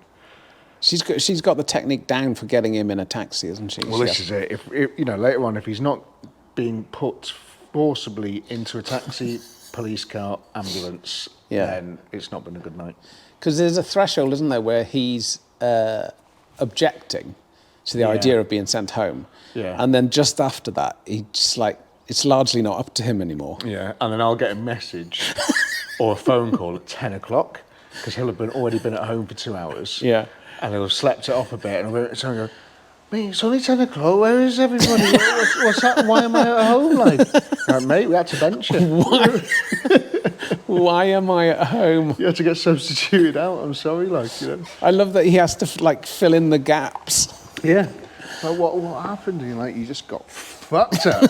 She's got the technique down for getting him in a taxi, isn't she? Well, this is it. If later on, if he's not being put forcibly into a taxi, police car, ambulance, then it's not been a good night. Because there's a threshold, isn't there, where he's objecting to the idea of being sent home. Yeah. And then just after that, he just like, it's largely not up to him anymore. Yeah, and then I'll get a message or a phone call at 10 o'clock, because he'll have already been at home for 2 hours. Yeah. And he'll have slept it off a bit, and I'll go, mate, it's only 10 o'clock, where is everybody? What's that? Why am I at home? Like, mate, we had to bench you. Why am I at home? You had to get substituted out, I'm sorry, I love that he has to fill in the gaps. Yeah. Like, what happened? And you just got fucked up.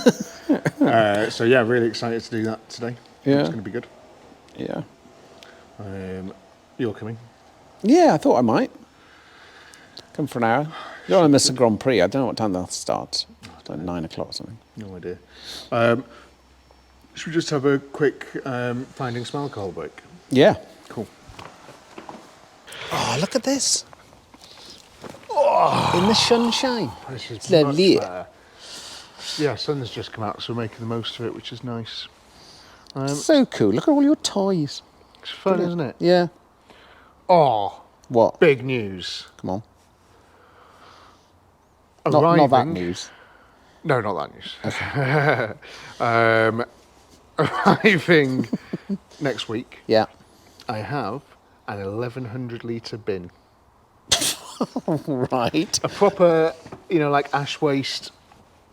So yeah, really excited to do that today. Yeah. It's going to be good. Yeah. You're coming. Yeah, I thought I might. Come for an hour. You don't want to miss a Grand Prix. I don't know what time that starts. It's like 9 o'clock or something. No idea. Should we just have a quick finding some alcohol break? Yeah. Cool. Oh, look at this. Oh, in the sunshine. This is It's lovely. much better. Yeah, sun's just come out, so we're making the most of it, which is nice. So cool. Look at all your toys. It's fun, isn't it? Yeah. Oh, What? big news. Come on. Arriving. Not that news. No, not that news. Arriving next week, Yeah. I have an 1,100 litre bin. Right. A proper, like ash waste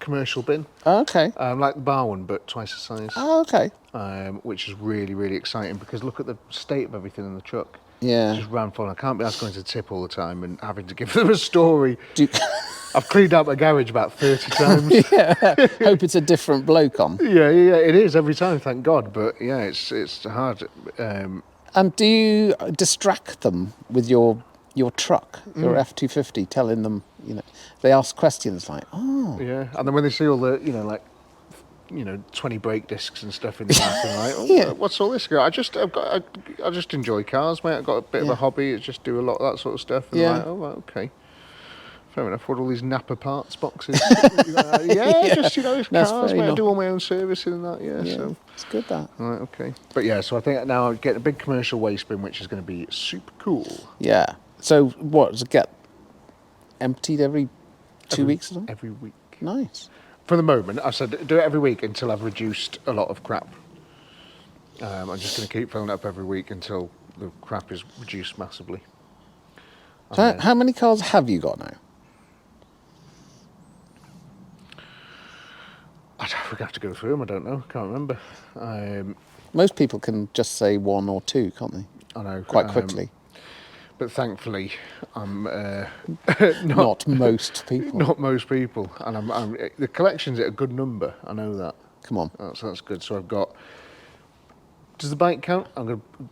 commercial bin. Okay. Like the bar one, but twice the size. Oh, okay. Which is really, really exciting, because look at the state of everything in the truck. Yeah. It's just ran full. I can't be asked going to tip all the time and having to give them a story. Do I've cleaned out my garage about 30 times. hope it's a different bloke on. Yeah, it is every time, thank God. But yeah, it's hard. And do you distract them with your truck, your F-250, telling them, they ask questions like, oh. Yeah, and then when they see all the, 20 brake discs and stuff in the back, and like, what's all this? I just enjoy cars, mate. I've got a bit of a hobby. I just do a lot of that sort of stuff. And like, oh, right, okay. Fair enough. What, all these Napa parts boxes? Just, it's cars, mate. I do all my own servicing and that, so. It's good, that. Right, okay. But yeah, so I think now I'm getting a big commercial waste bin, which is going to be super cool. Yeah. So what, does it get emptied every 2 weeks or something? Every week. Nice. For the moment, I said do it every week until I've reduced a lot of crap. I'm just going to keep filling it up every week until the crap is reduced massively. So how many cars have you got now? We'd have to go through them. I don't know. Can't remember. Most people can just say 1 or 2, can't they? I know. Quite quickly. But thankfully, I'm Not most people. not most people, and the collection's at a good number. I know that. Come on. That's good. So I've got. Does the bike count?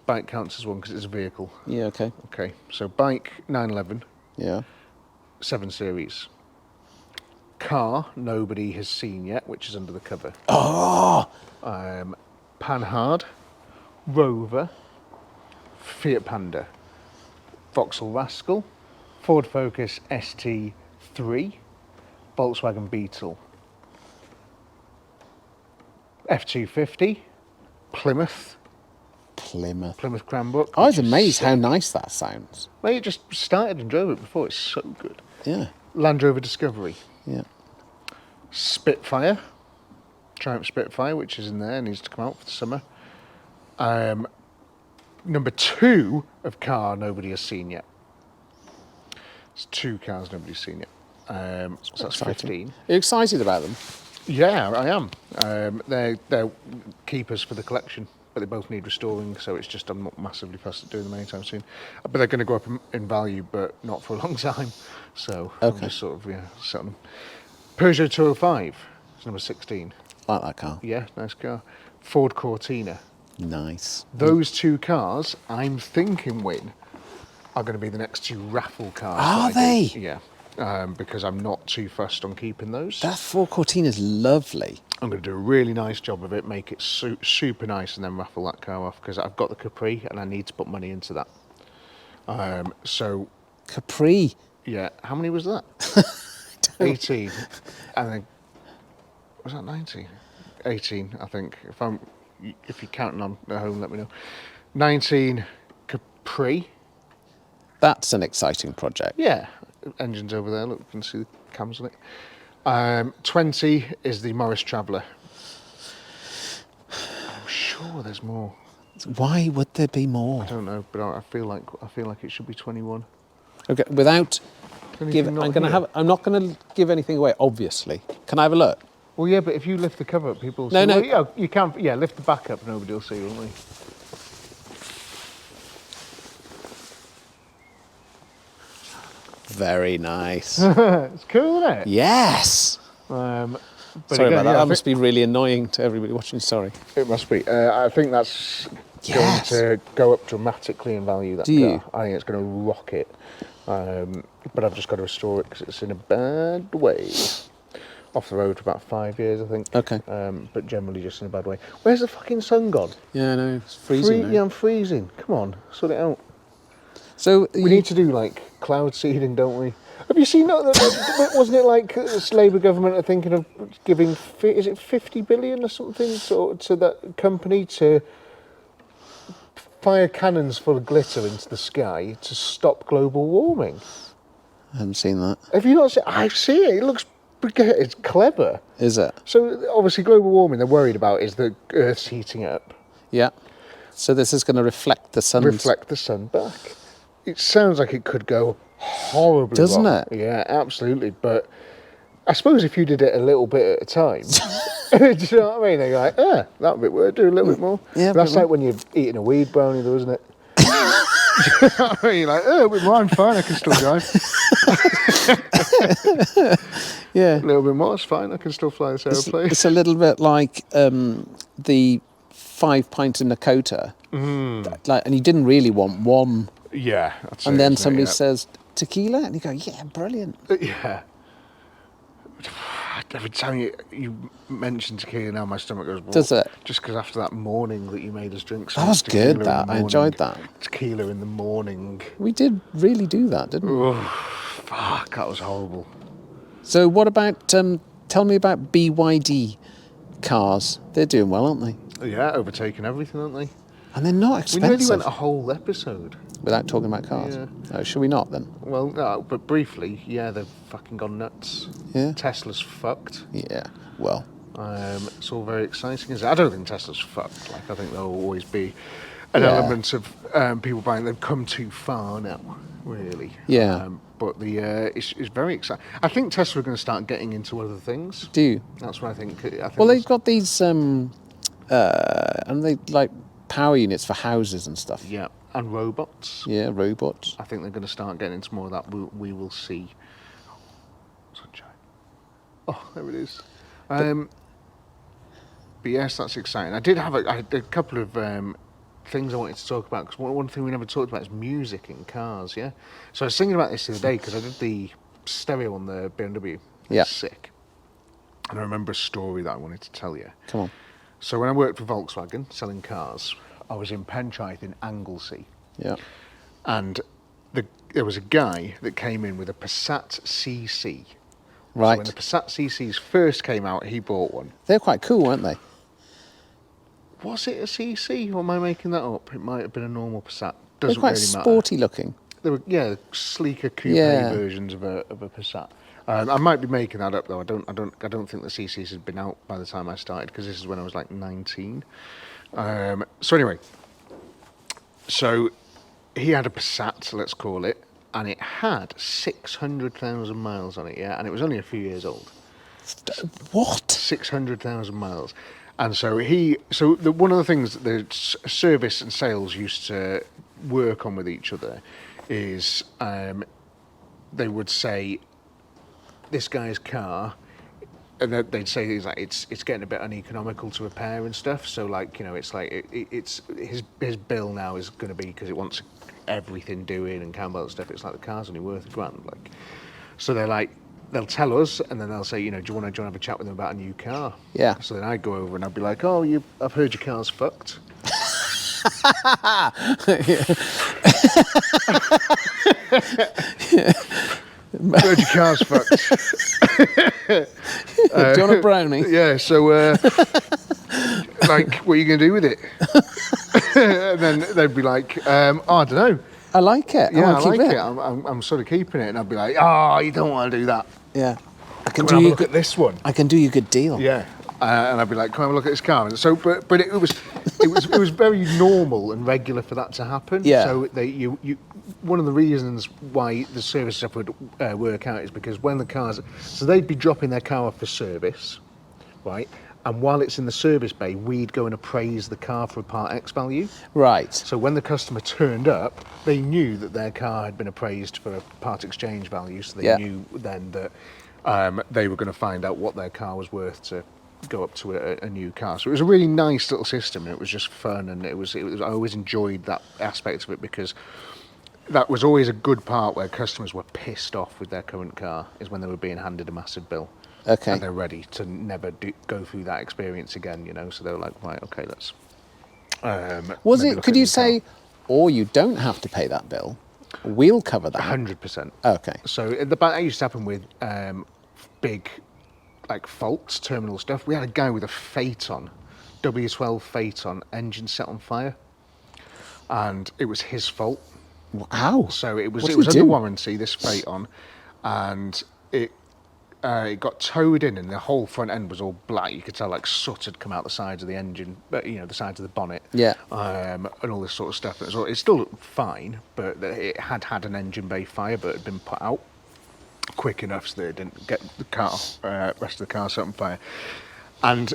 Bike counts as one because it's a vehicle. Yeah, okay. Okay. So bike 911, Yeah. 7 Series. Car nobody has seen yet, which is under the cover. Oh! Panhard, Rover, Fiat Panda, Vauxhall Rascal, Ford Focus ST3, Volkswagen Beetle, F250, Plymouth Cranbrook. I was amazed how nice that sounds. Well, you just started and drove it before. It's so good. Yeah. Land Rover Discovery, Yeah. Spitfire, Triumph Spitfire, which is in there, needs to come out for the summer. Number 2 of car nobody has seen yet. It's 2 cars nobody's seen yet. So that's Exciting. 15. Are you excited about them? Yeah, I am. They're keepers for the collection, but they both need restoring, so it's just I'm not massively fussed at doing them anytime soon. But they're going to go up in value, but not for a long time. So I'm just sort of selling them. Peugeot 205, it's number 16. Like that car. Yeah, nice car. Ford Cortina. Nice. Those 2 cars, I'm thinking, Wynne, are going to be the next 2 raffle cars. Are that I do. they? Yeah. Because I'm not too fussed on keeping those. That Ford Cortina's lovely. I'm going to do a really nice job of it, make it super nice, and then raffle that car off, because I've got the Capri and I need to put money into that. So, Capri. yeah, how many was that? 18. And then, was that 19? 18, I think. If you're counting on at home, let me know. 19 Capri. That's an exciting project. Yeah, engine's over there. Look, you can see the cams on it. 20 is the Morris Traveller. I'm sure there's more. Why would there be more? I don't know, but I feel like it should be 21. Okay, without Anything not here? I'm not going to give anything away. Obviously, can I have a look? Well, yeah, but if you lift the cover up, people will see. No. Well, yeah, you can. Yeah, lift the back up. Nobody will see, won't they? Very nice. It's cool, isn't it? Yes. But Sorry again, about that. yeah, That must be really annoying to everybody watching. Sorry. It must be. I think that's Yes. going to go up dramatically in value. That Do you? car. I think it's going to rocket. But I've just got to restore it because it's in a bad way. Off the road for about 5 years, I think. Okay. But generally just in a bad way. Where's the fucking sun gone? Yeah, no, it's freezing. now. Yeah, I'm freezing. Come on, sort it out. So We need to do like cloud seeding, don't we? Have you seen that? Wasn't it like this Labour government are thinking of giving? Is it 50 billion or something to that company to fire cannons full of glitter into the sky to stop global warming? I haven't seen that. Have you not seen? I see it. It looks. It's clever. Is it? So obviously, global warming they're worried about is the Earth's heating up. Yeah. So this is going to reflect the sun. Reflect the sun back. It sounds like it could go horribly Doesn't wrong. it? Yeah, absolutely. But I suppose if you did it a little bit at a time, do you know what I mean? They're like, that bit would do a little bit more. Yeah, That's like when you're eating a weed brownie, though, isn't it? Do you know what I mean? You're like, a bit more, I'm fine, I can still drive. Yeah. A little bit more, it's fine, I can still fly this aeroplane. It's a little bit like the 5 pint in Nakota. And you didn't really want one. Yeah. That's And it, then isn't it? somebody Yeah. says tequila, and you go, yeah, brilliant. Yeah. Every time you mention tequila now, my stomach goes. Does it? Just because after that morning that you made us drink. That was tequila in good, the that. I enjoyed morning. that. Tequila in the morning. We did really do that, didn't we? Oh, fuck, that was horrible. So what about, tell me about BYD cars. They're doing well, aren't they? Yeah, overtaking everything, aren't they? And they're not We expensive. nearly went a whole episode. Without talking about cars. Yeah. Oh, should we not then? Well, no, but briefly, yeah, they've fucking gone nuts. Yeah. Tesla's fucked. Yeah. Well, It's all very exciting. I don't think Tesla's fucked. Like, I think there'll always be an Yeah. element of people buying. They've come too far now, really. Yeah. But it's very exciting. I think Tesla are going to start getting into other things. Do you? That's what I think. I think Well, there's- they've got these, and they like power units for houses and stuff. yeah, and robots. Yeah, robots. I think they're going to start getting into more of that. We will see. Sunshine. Oh, there it is. But yes, that's exciting. I had a couple of things I wanted to talk about, because one thing we never talked about is music in cars, yeah? So I was thinking about this the other day, because I did the stereo on the BMW. It was Yeah. sick. And I remember a story that I wanted to tell you. Come on. So when I worked for Volkswagen, selling cars, I was in Pentraeth in Anglesey. Yeah. And there was a guy that came in with a Passat CC. So Right. when the Passat CCs first came out, he bought one. They're quite cool, weren't they? Was it a CC, or am I making that up? It might have been a normal Passat. They're Doesn't quite really matter. sporty looking. They were, sleeker coupe Yeah. versions of a Passat. I might be making that up though. I don't think the CCs had been out by the time I started, because this is when I was like 19. So anyway, so he had a Passat, let's call it, and it had 600,000 miles on it. Yeah, and it was only a few years old. What? 600,000 miles. And so one of the things that the service and sales used to work on with each other is they would say, this guy's car, and they'd say things like, it's getting a bit uneconomical to repair and stuff. So like, it's like it's his bill now is going to be, because it wants everything doing and Campbell and stuff. It's like the car's only worth £1,000. Like, so they're like, they'll tell us, and then they'll say, do you want to have a chat with them about a new car? Yeah. So then I'd go over and I'd be like, I've heard your car's fucked. Heard your car's fucked. Do you want a brownie? Yeah, so like, what are you going to do with it? And then they'd be like, I don't know. I like it. Yeah, I wanna keep like it. I'm sort of keeping it. And I'd be like, you don't want to do that. Yeah. I can Come and have do a you look at this one. I can do you a good deal. Yeah. And I'd be like, come have a look at this car. And so, but it was very normal and regular for that to happen. Yeah. So one of the reasons why the service stuff would work out is because when the cars, so they'd be dropping their car off for service, right? And while it's in the service bay, we'd go and appraise the car for a Part X value. Right. So when the customer turned up, they knew that their car had been appraised for a part exchange value. So they knew then that they were going to find out what their car was worth to go up to a new car. So it was a really nice little system, and it was just fun, and it was I always enjoyed that aspect of it, because that was always a good part where customers were pissed off with their current car, is when they were being handed a massive bill. Okay. And they're ready to never go through that experience again, So they were like, right, okay, let's. Was maybe it? look Could at a you new say, or you don't have to pay that bill? We'll cover that. 100%. Okay. So that used to happen with big, like, faults, terminal stuff. We had a guy with a Phaeton, W12 Phaeton, engine set on fire, and it was his fault. Wow. So it was What did under he do? warranty, this Phaeton, and it got towed in, and the whole front end was all black. You could tell like soot had come out the sides of the engine, but the sides of the bonnet. Yeah. And all this sort of stuff. It's still fine, but it had an engine bay fire, but it had been put out quick enough so that it didn't get the rest of the car set on fire. And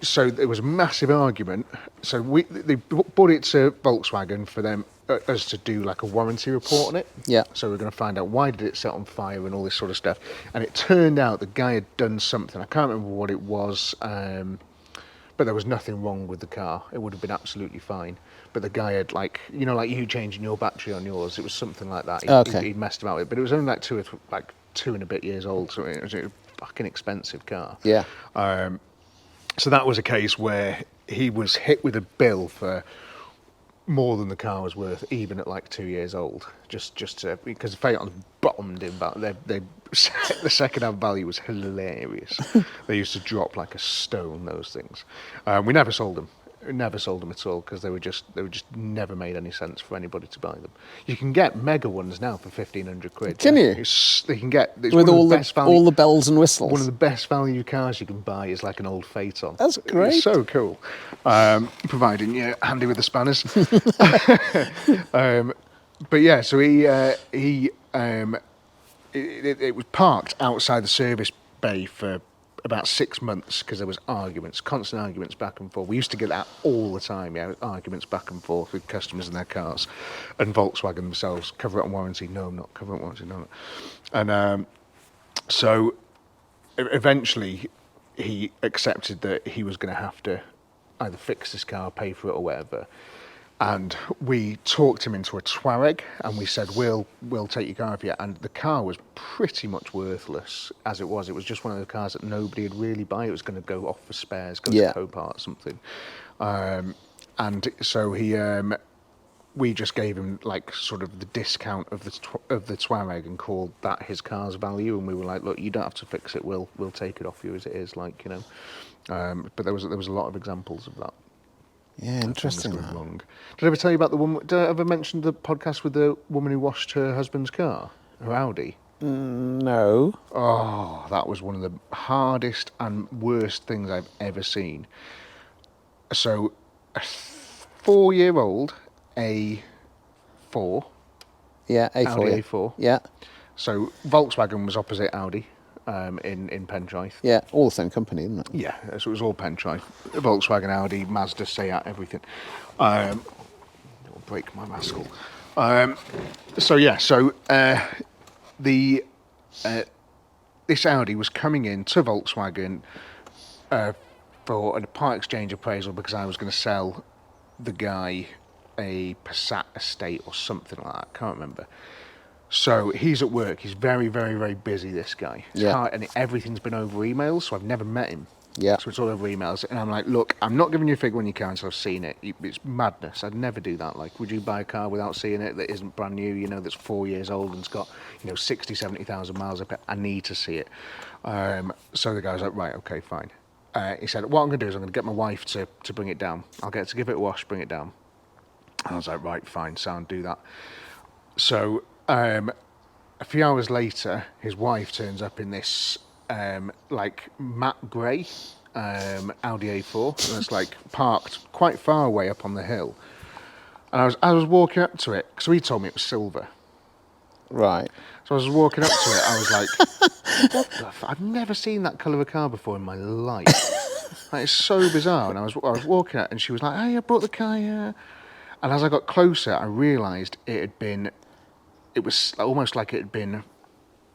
so there was a massive argument. So they brought it to Volkswagen for them us to do like a warranty report on it. Yeah. So we're going to find out why did it set on fire and all this sort of stuff. And it turned out the guy had done something. I can't remember what it was, but there was nothing wrong with the car. It would have been absolutely fine. But the guy had like you changing your battery on yours. It was something like that. He messed about with it, but it was only like two and a bit years old. So it was a fucking expensive car. Yeah. So that was a case where he was hit with a bill for more than the car was worth, even at like 2 years old. Just because the Phaeton bottomed in value. The second-hand value was hilarious. They used to drop like a stone, those things. We never sold them. never sold them at all because they were just never made any sense for anybody to buy them. You can get mega ones now for 1,500 quid. Can you? They can get it's With one of all best value, all the bells and whistles. one of the best value cars you can buy is like an old Phaeton. That's great. It's so cool, providing you're handy with the spanners. But yeah, so it was parked outside the service bay for about 6 months because there was constant arguments back and forth. We used to get that all the time, arguments back and forth with customers and their cars, and Volkswagen themselves, cover it on warranty, no I'm not, cover it on warranty, no I'm not. And so eventually he accepted that he was going to have to either fix this car, pay for it or whatever. And we talked him into a Touareg, and we said, we'll take your car for you. And the car was pretty much worthless as it was. It was just one of the cars that nobody would really buy. It was going to go off for spares, go to Copart or something. And so we just gave him like sort of the discount of the Touareg and called that his car's value. And we were like, look, you don't have to fix it. We'll take it off you as it is, like, you know. But there was a lot of examples of that. Yeah, interesting. Wrong. Did I ever tell you about the woman? Did I ever mention the podcast with the woman who washed her husband's car, her Audi? No. Oh, that was one of the hardest and worst things I've ever seen. So, a 4-year-old A4. Yeah, A4. Audi A4. Yeah. So Volkswagen was opposite Audi. In Pentraeth. Yeah, all the same company, isn't it? Yeah, so it was all Pentraeth. Volkswagen, Audi, Mazda, Seat, everything. It'll break my rascal. This Audi was coming in to Volkswagen for a part exchange appraisal because I was going to sell the guy a Passat estate or something like that. I can't remember. So he's at work. He's very, very, very busy, this guy. And everything's been over emails, so I've never met him. Yeah. So it's all over emails. And I'm like, look, I'm not giving you a figure when you can until I've seen it. It's madness. I'd never do that. Like, would you buy a car without seeing it that isn't brand new, you know, that's 4 years old and it's got, 60, 70,000 miles up it? I need to see it. So the guy was like, right, okay, fine. He said, what I'm going to do is I'm going to get my wife to bring it down. I'll get her to give it a wash, bring it down. And I was like, right, fine, sound, do that. So... a few hours later, his wife turns up in this like matte grey Audi A4, and it's like parked quite far away up on the hill. And I was walking up to it so he told me it was silver. Right. So I was walking up to it. I was like, "What the? I've never seen that colour of a car before in my life. Like, it's so bizarre." And I was walking up, and she was like, "Hey, I brought the car here." And as I got closer, I realised it was almost like it had been,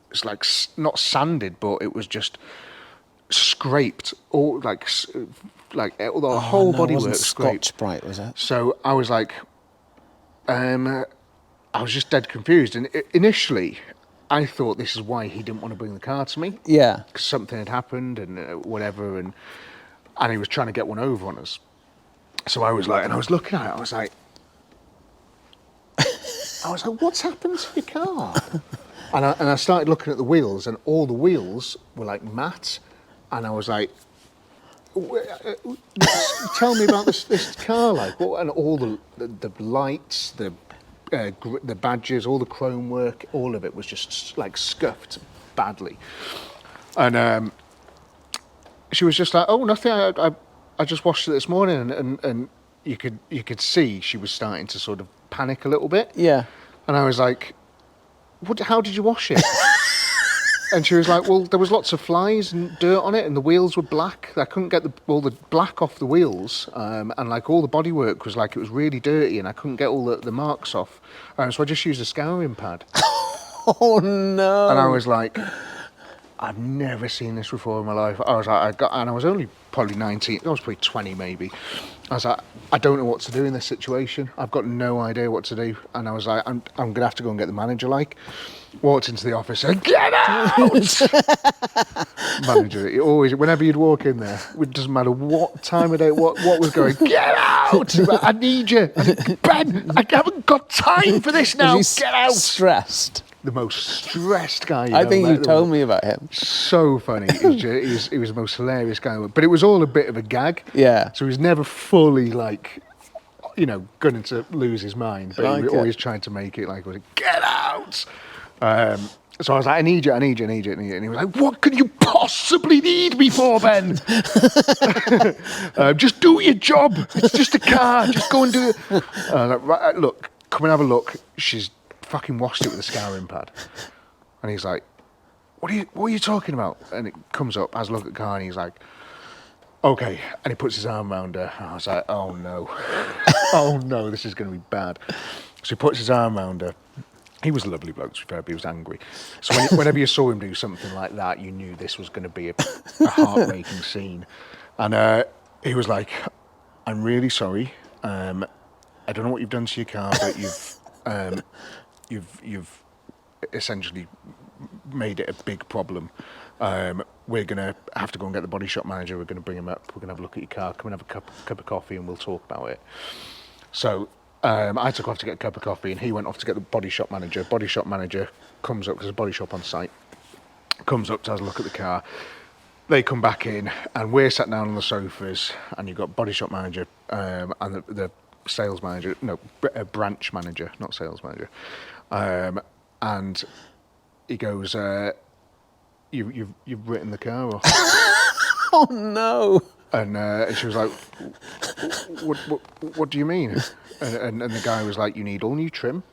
it's like not sanded, but it was just scraped, or the whole bodywork scraped. Scotch Brite, was it? So I was like, I was just dead confused. And initially, I thought this is why he didn't want to bring the car to me. Yeah. Because something had happened and whatever, and he was trying to get one over on us. So I was like, and I was looking at it, I was like, what's happened to your car? and I started looking at the wheels, and all the wheels were like matte, and I was like, tell me about this car, like, and all the lights, the badges, all the chrome work, all of it was just like scuffed badly. And she was just like, oh, nothing, I just washed it this morning, and you could see she was starting to sort of panic a little bit. Yeah. And I was like, how did you wash it? And she was like, well, there was lots of flies and dirt on it, and the wheels were black. I couldn't get all the black off the wheels, and like all the bodywork was like, it was really dirty, and I couldn't get all the marks off. So I just used a scouring pad. Oh no. And I was like, I've never seen this before in my life. I was like, I was only probably 19, I was probably 20 maybe. I was like, I don't know what to do in this situation. I've got no idea what to do. And I was like, I'm going to have to go and get the manager, like. Walked into the office and get out! Manager, he always, whenever you'd walk in there, it doesn't matter what time of day, what was going, get out! I need you. Ben, I haven't got time for this now, get out! Stressed. the most stressed guy I think you told me about him. So funny. He was the most hilarious guy. But it was all a bit of a gag. Yeah. So he was never fully like, going to lose his mind. But he always tried to make it like, get out. So I was like, I need you. And he was like, what could you possibly need me for, Ben? Just do your job. It's just a car. Just go and do it. Like, right, look, come and have a look. She's fucking washed it with a scouring pad. And he's like, what are you talking about? And it comes up, has a look at the car, and he's like, okay. And he puts his arm around her. And I was like, oh no. Oh no, this is going to be bad. So he puts his arm around her. He was a lovely bloke, to be fair, but he was angry. So whenever you saw him do something like that, you knew this was going to be a heartbreaking scene. And he was like, I'm really sorry. I don't know what you've done to your car, but you've essentially made it a big problem. We're going to have to go and get the body shop manager. We're going to bring him up. We're going to have a look at your car. Come and have a cup of coffee and we'll talk about it. So I took off to get a cup of coffee and he went off to get the body shop manager. Body shop manager comes up, because there's a body shop on site, comes up to have a look at the car. They come back in and we're sat down on the sofas, and you've got body shop manager and the sales manager, branch manager, not sales manager. And he goes, you've written the car off. Oh no. And she was like, what do you mean? And the guy was like, you need all new trim.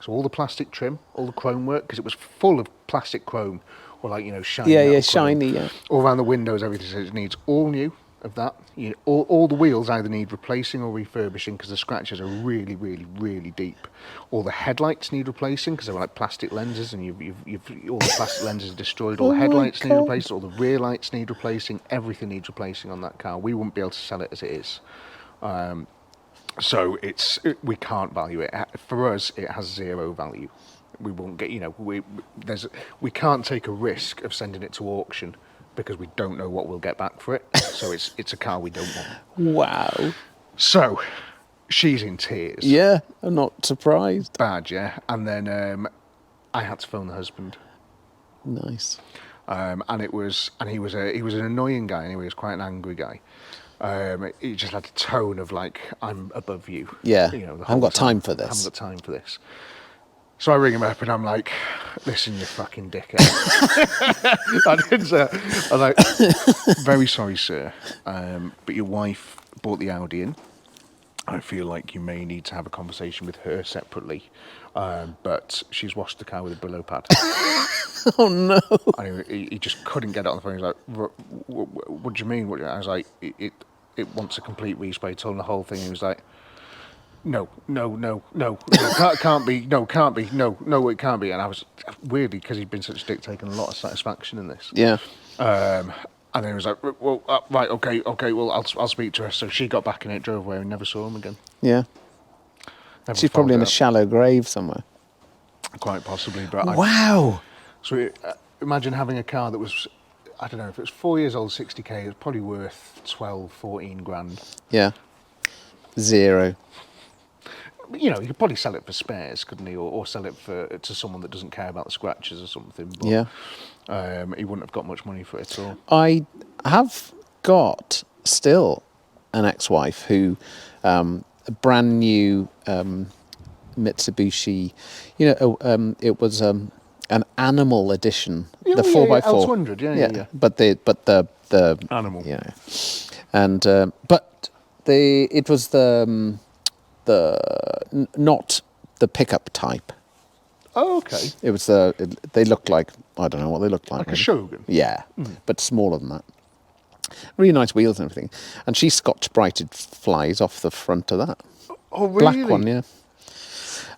So all the plastic trim, all the chrome work, because it was full of plastic chrome, or like, shiny. Yeah, shiny, yeah. All around the windows, everything. So it needs all new of that. All the wheels either need replacing or refurbishing, because the scratches are really, really, really deep. All the headlights need replacing, because they're like plastic lenses, and you've all the plastic lenses are destroyed. All the headlights need replaced. All the rear lights need replacing. Everything needs replacing on that car. We wouldn't be able to sell it as it is. So we can't value it. For us, it has zero value. We won't get, we can't take a risk of sending it to auction, because we don't know what we'll get back for it. So it's a car we don't want. Wow. So she's in tears. Yeah, I'm not surprised. Bad, yeah. And then I had to phone the husband. Nice. And he was an annoying guy, and he was quite an angry guy. He just had a tone of like, I'm above you. Yeah, I haven't got time for this. I haven't got time for this. So I ring him up and I'm like, listen, you fucking dickhead. I'm like, very sorry, sir, but your wife bought the Audi in. I feel like you may need to have a conversation with her separately, but she's washed the car with a Brillo pad. Oh no. And he just couldn't get it on the phone. He was like, what do you mean? I was like, it wants a complete respray. Told him the whole thing. He was like, no, can't be, it can't be. And I was, weirdly, because he'd been such a dick, taking a lot of satisfaction in this. Yeah. And then he was like, well, right, okay, well, I'll speak to her. So she got back in it, drove away, and never saw him again. Yeah. She's probably in a shallow grave somewhere. Quite possibly, but wow. So imagine having a car that was, I don't know, if it was 4 years old, 60k, it's probably worth 12, 14 grand. Yeah. Zero. You could probably sell it for spares, couldn't he? Or sell it to someone that doesn't care about the scratches or something. But, yeah. He wouldn't have got much money for it at all. I have got still an ex-wife who, a brand new Mitsubishi, it was an animal edition, the 4x4. L200, yeah. But the animal. Yeah. And but it was the not the pickup type. Oh, okay. It was they looked like, I don't know what they looked like. Like maybe. a Shogun? Yeah, but smaller than that. Really nice wheels and everything. And she Scotch-Brighted flies off the front of that. Oh, really? Black one, yeah.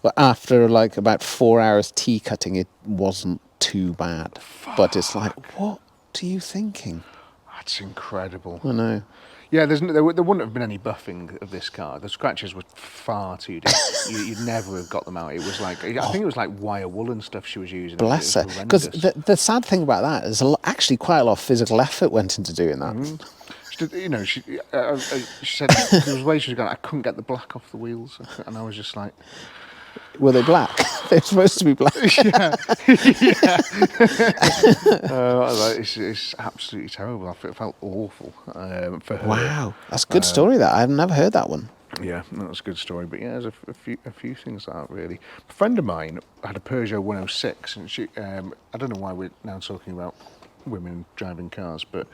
But after like about 4 hours tea cutting, it wasn't too bad. Fuck. But it's like, what are you thinking? That's incredible. I know. Yeah, there wouldn't have been any buffing of this car. The scratches were far too deep. You'd never have got them out. It was like, I think it was like wire wool and stuff she was using. Bless her. Because the sad thing about that is actually quite a lot of physical effort went into doing that. Mm-hmm. She said there was ways she was going, I couldn't get the black off the wheels. And I was just like, Were they black? They're supposed to be black. Yeah. It's absolutely terrible. I felt awful for her. Wow, that's a good story. That I've never heard that one. Yeah, that was a good story. But yeah, there's a few things like that really. A friend of mine had a Peugeot 106, and she I don't know why we're now talking about women driving cars, but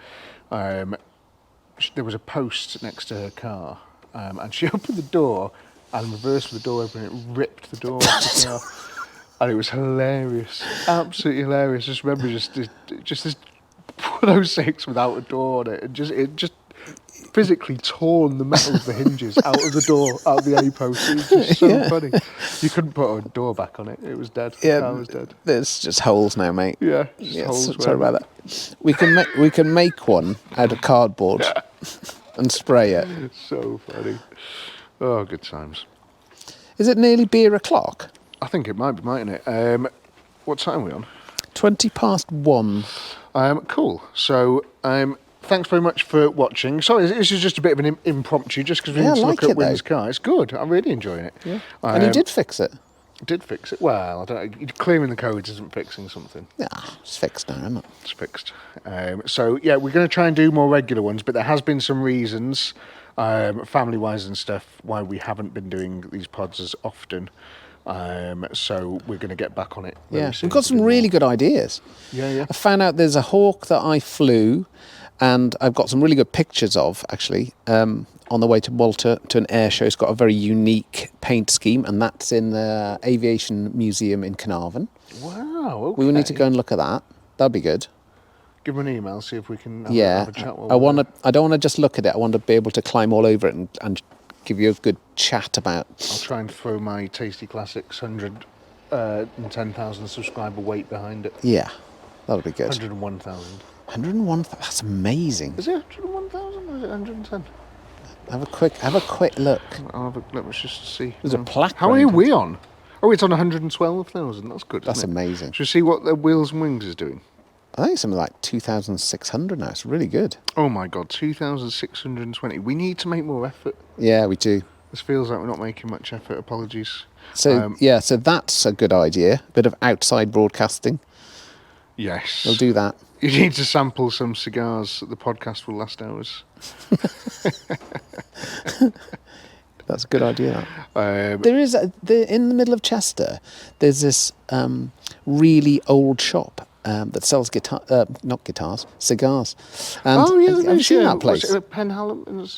there was a post next to her car, and she opened the door and reversed the door open, and it ripped the door off the car. And it was hilarious, absolutely hilarious. Just remember, just this 106 without a door on it, and it just physically torn the metal of the hinges out of the door, out of the A post. It was just so funny. You couldn't put a door back on it. It was dead. The car was dead. There's just holes now, mate. Yeah, holes. Sorry about that. We can make one out of cardboard and spray it. So funny. Oh, good times. Is it nearly beer o'clock? I think it might be, mightn't it? What time are we on? 1:20. Cool. So, thanks very much for watching. Sorry, this is just a bit of an impromptu, just because we need to look at Wynne's car. It's good. I'm really enjoying it. Yeah. And you did fix it. Did fix it. Well, I don't know. Clearing the codes isn't fixing something. Yeah, it's fixed now, isn't it? It's fixed. So, yeah, we're going to try and do more regular ones, but there has been some reasons, family-wise and stuff, why we haven't been doing these pods as often. So we're going to get back on it. Yeah, we've got some really good ideas. Yeah. I found out there's a hawk that I flew, and I've got some really good pictures of, actually, on the way to Malta to an air show. It's got a very unique paint scheme, and that's in the Aviation Museum in Carnarvon. Wow, okay. We will need to go and look at that. That'd be good. Give them an email, see if we can have a chat. I don't want to just look at it. I want to be able to climb all over it and give you a good chat about. I'll try and throw my Tasty Classics 110,000 subscriber weight behind it. Yeah, that'll be good. 101,000. 101,000. That's amazing. Is it 101,000 or is it 110? Have a quick look. Let me just see. There's a plaque. How many are we on? Oh, it's on 112,000. That's good. That's amazing. Should we see what the Wheels and Wings is doing? I think it's something like 2,600 now. It's really good. Oh my God, 2,620. We need to make more effort. Yeah, we do. This feels like we're not making much effort. Apologies. So so that's a good idea. A bit of outside broadcasting. Yes. We'll do that. You need to sample some cigars. The podcast will last hours. That's a good idea. There is in the middle of Chester. There's this really old shop that sells not guitars, cigars. And have you seen that place? Was it Penhallam?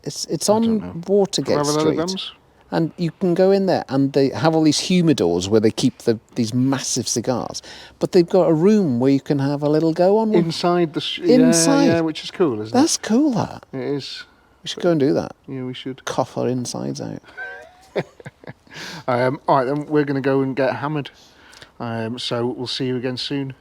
It's on Watergate Street. And you can go in there, and they have all these humidors where they keep these massive cigars. But they've got a room where you can have a little go on one. Inside inside. Yeah, which is cool, isn't it? That's cool, that. It is. We should go and do that. Yeah, we should. Cough our insides out. All right, then we're going to go and get hammered. So we'll see you again soon.